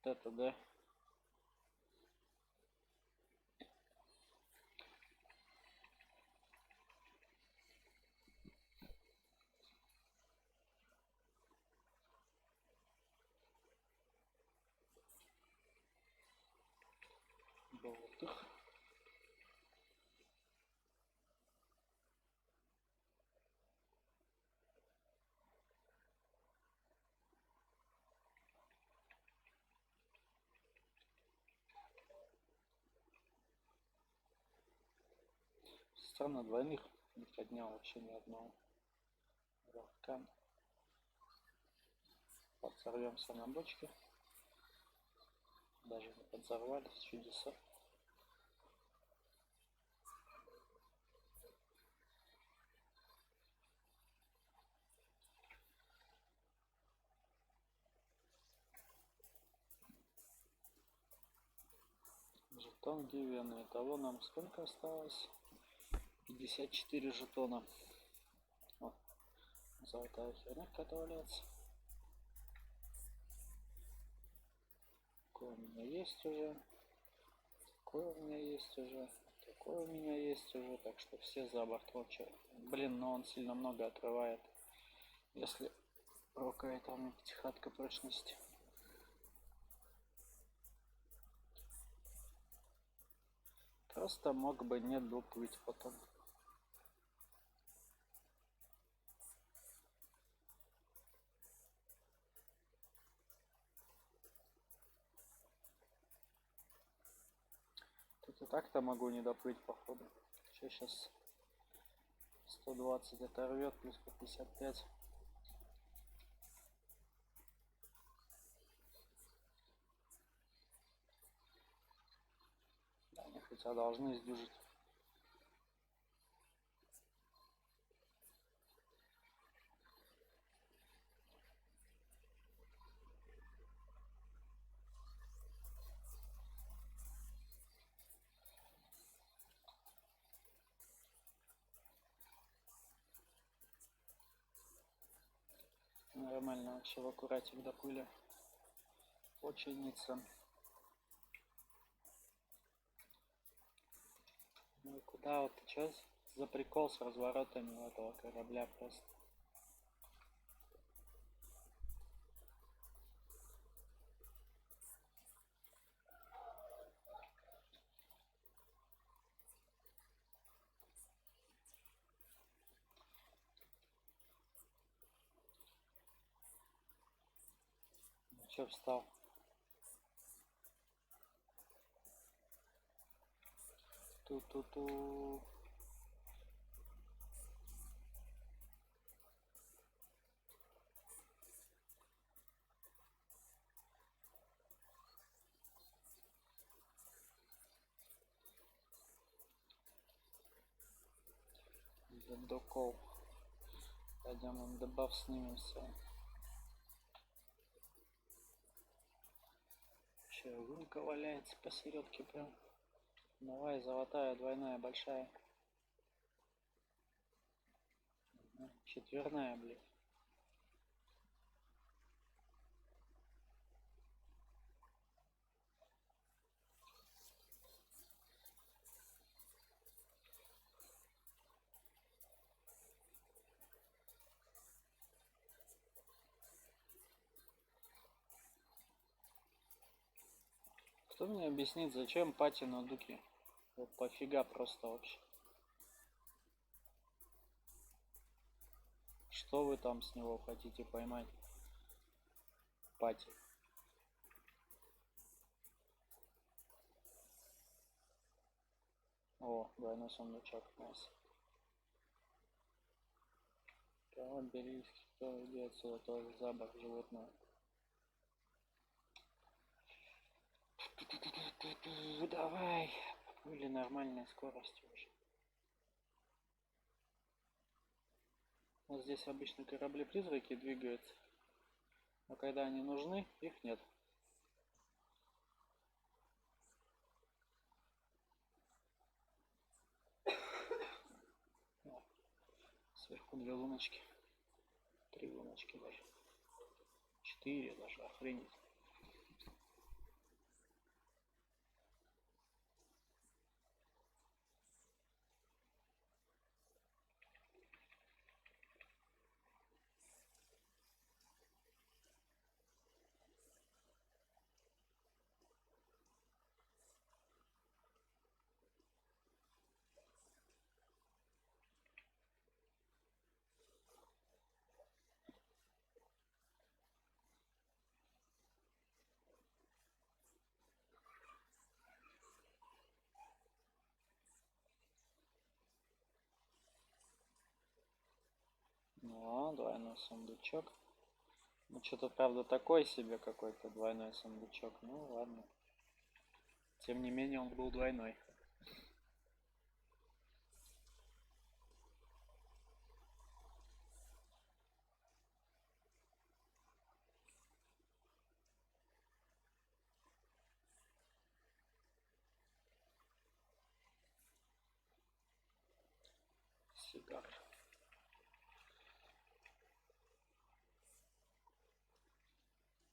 Вот это да. Золотых. Странно, двойных не поднял вообще ни одного. Рахкан. Подсорвемся на бочке. Даже не подзорвались, чудеса. Жетон Гивена. Итого нам сколько осталось? 54 жетона. О, золотая херня какая-то валяется. Такое у меня есть уже. Такое у меня есть уже. Такое у меня есть уже. Так что все за борт вообще. Блин, но он сильно много отрывает. Если рукает там пятихатка прочности. Просто мог бы не доплыть потом. Тут и так-то могу не доплыть, походу. Что сейчас 120 оторвет, плюс по 55. тебя должны сдюжить. Нормально вообще в аккуратик до пыли. Ученица. Ну и куда вот, что за прикол с разворотами у этого корабля просто? Ну, чё встал? Ту-ту-ту. Докол. Пойдем он добав снимемся. Че, рынка валяется посередке прям. Давай, золотая, двойная, большая. Четверная, блядь. Кто мне объяснит, зачем пати на дуке? Вот пофига просто вообще. Что вы там с него хотите поймать? Пати. О, двойной сундучок, найс. Кого бери, кто иди отсюда, тоже забор животное. Давай. Или нормальная скорость уже. Вот здесь обычно корабли-призраки двигаются. Но когда они нужны, их нет. О, сверху 2 луночки. 3 луночки даже. 4 даже, охренеть. Ну, двойной сундучок. Ну, что-то, правда, такой себе какой-то двойной сундучок. Ну, ладно. Тем не менее, он был двойной. Сигар.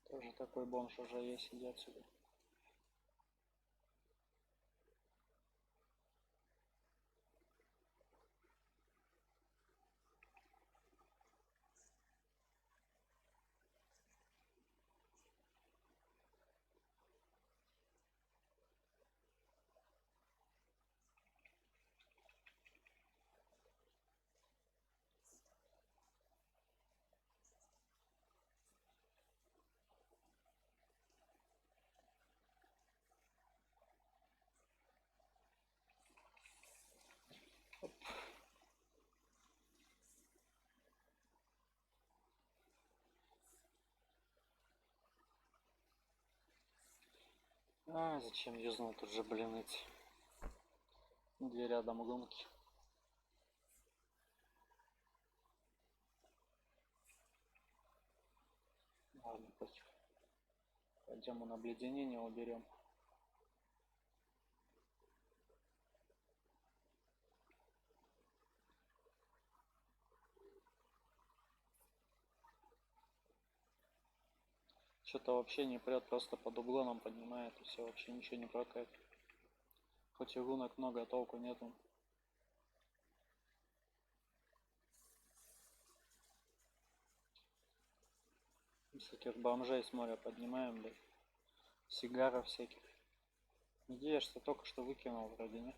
Тоже такой бомж уже есть, иди отсюда. Оп. А, зачем юзнул тут же, блин, эти Две рядом гонки. Ладно, пофиг. Пойдем на обледенение уберем. Что-то вообще не прет, просто под углоном поднимает и все, вообще ничего не прокает. Хоть и гунок много, толку нету. Всяких бомжей с моря поднимаем, блядь. Сигаров всяких. Где я что только что выкинул вроде, не?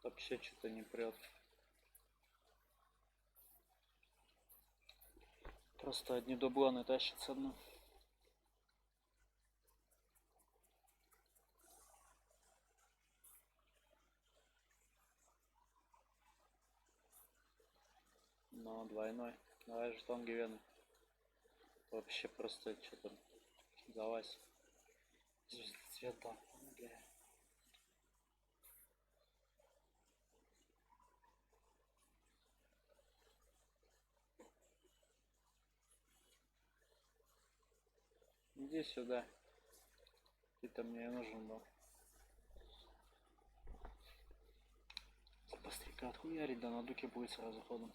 Вообще что-то не прет. Просто одни дублоны тащат со дна. Но двойной. Давай жетон Гивена. Вообще просто что-то залазь. Цвета. Бля. Иди сюда. Ты-то мне нужен был. Быстренько отхуярить, да на дуке будет сразу ходом.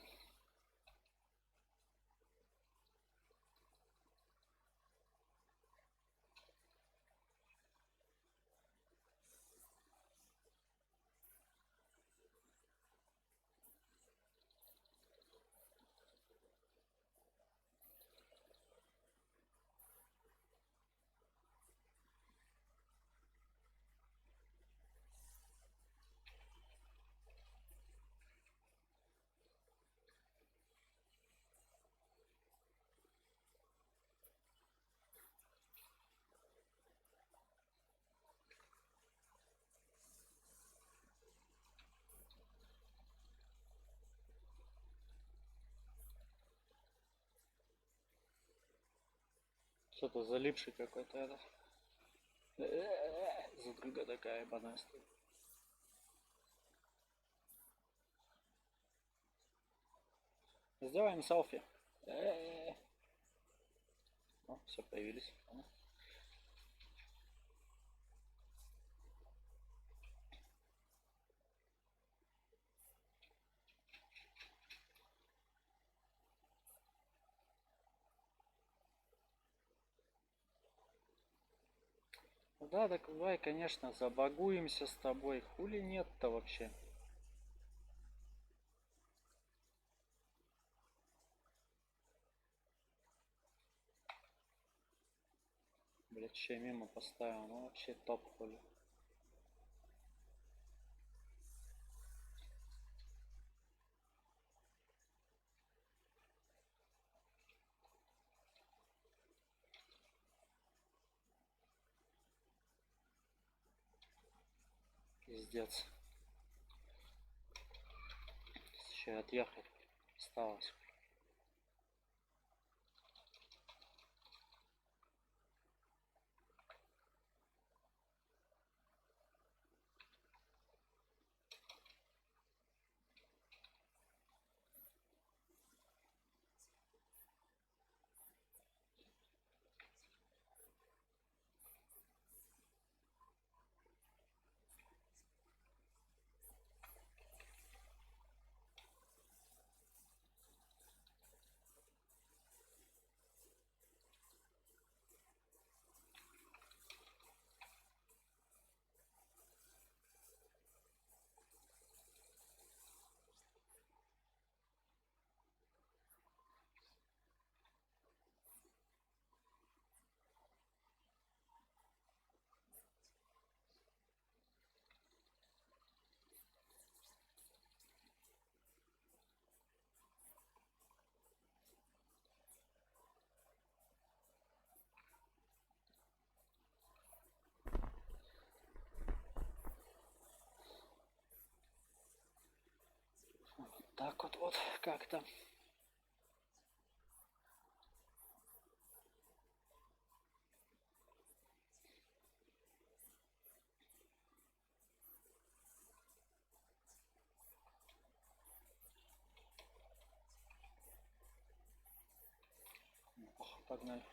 Что-то залипший какой-то этот. Задрыга такая ебаная стоит. Сделаем селфи. О, все, появились. Да, так давай, конечно, забагуемся с тобой. Хули нет-то вообще? Блять, еще мимо поставил. Ну вообще топ хули. Пиздец. Еще отъехать осталось. так вот как-то. Погнали.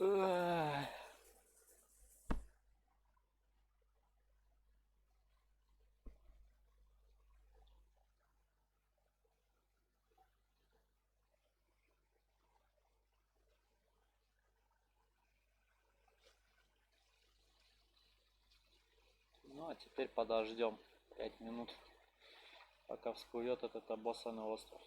Ах. Ну а теперь подождем 5 минут, пока всплывет этот обоссанный остров.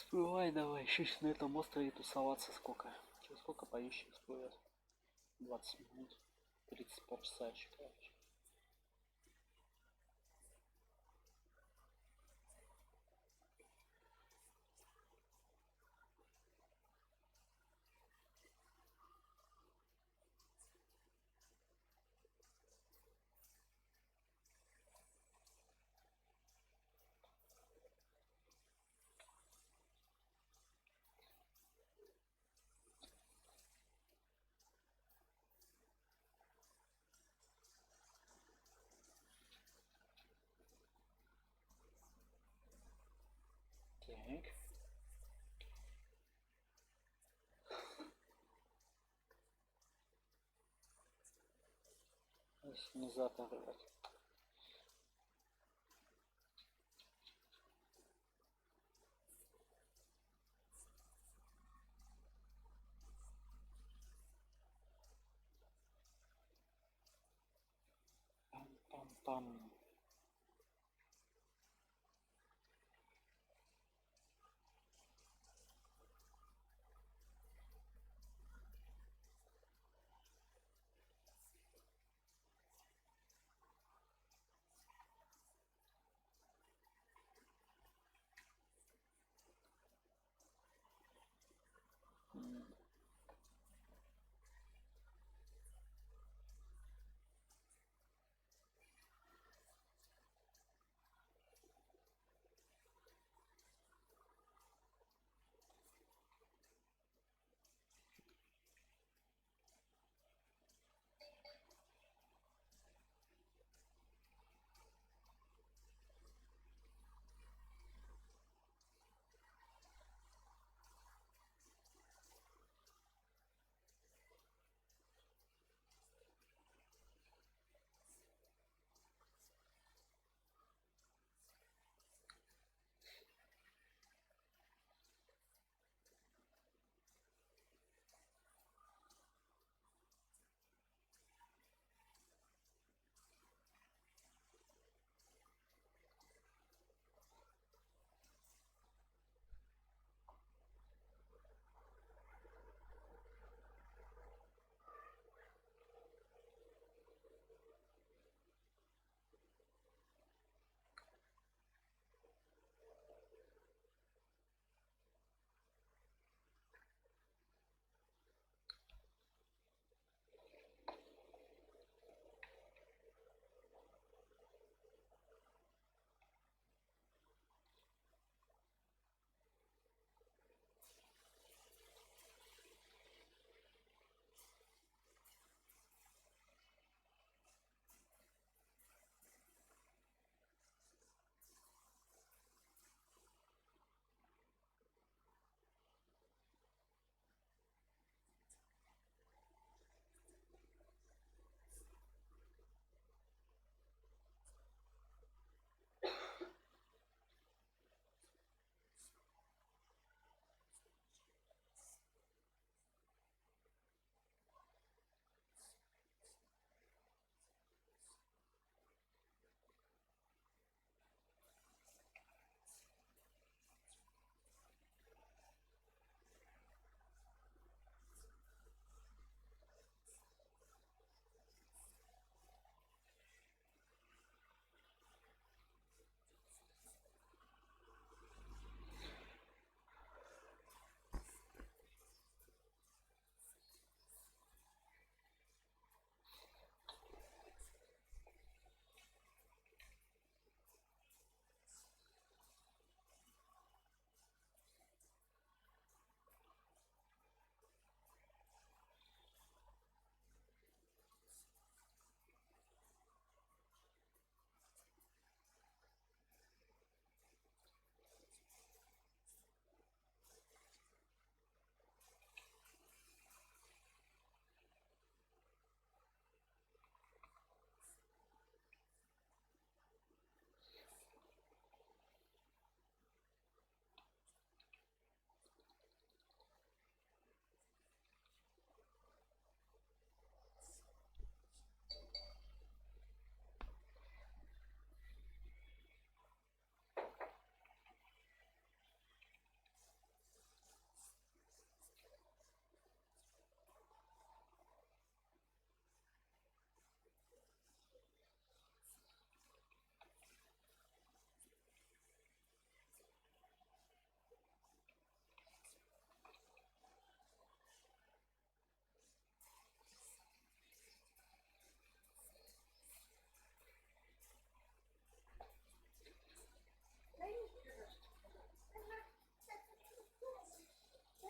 Всплывай давай, еще на этом острове тусоваться сколько? Через сколько поищи всплывет? 20 минут. 30 полчаса еще, короче. Так. Ассенизатор. Пам-пам-пам.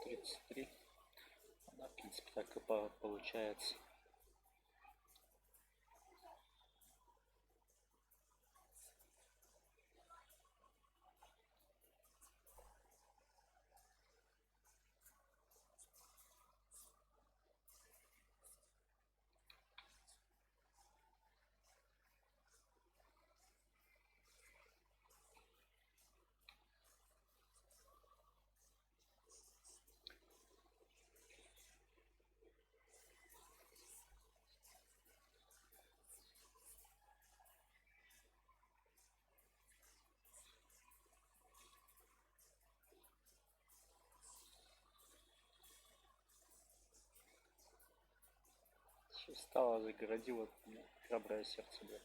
33. Она, в принципе, так и получается. Всё встала, загородила от меня. Храброе сердце, блядь.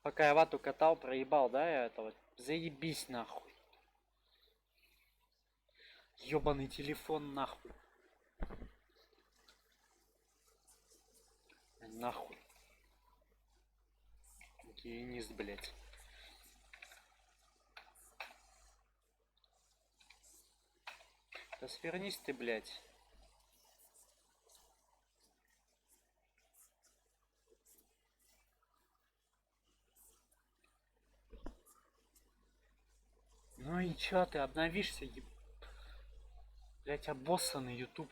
Пока я вату катал, проебал, да, я этого? Заебись нахуй. Ёбаный телефон нахуй. Нахуй. Гиенист, блядь. Да свернись ты, блядь. Ну и чё ты обновишься, блядь, обоссанный YouTube.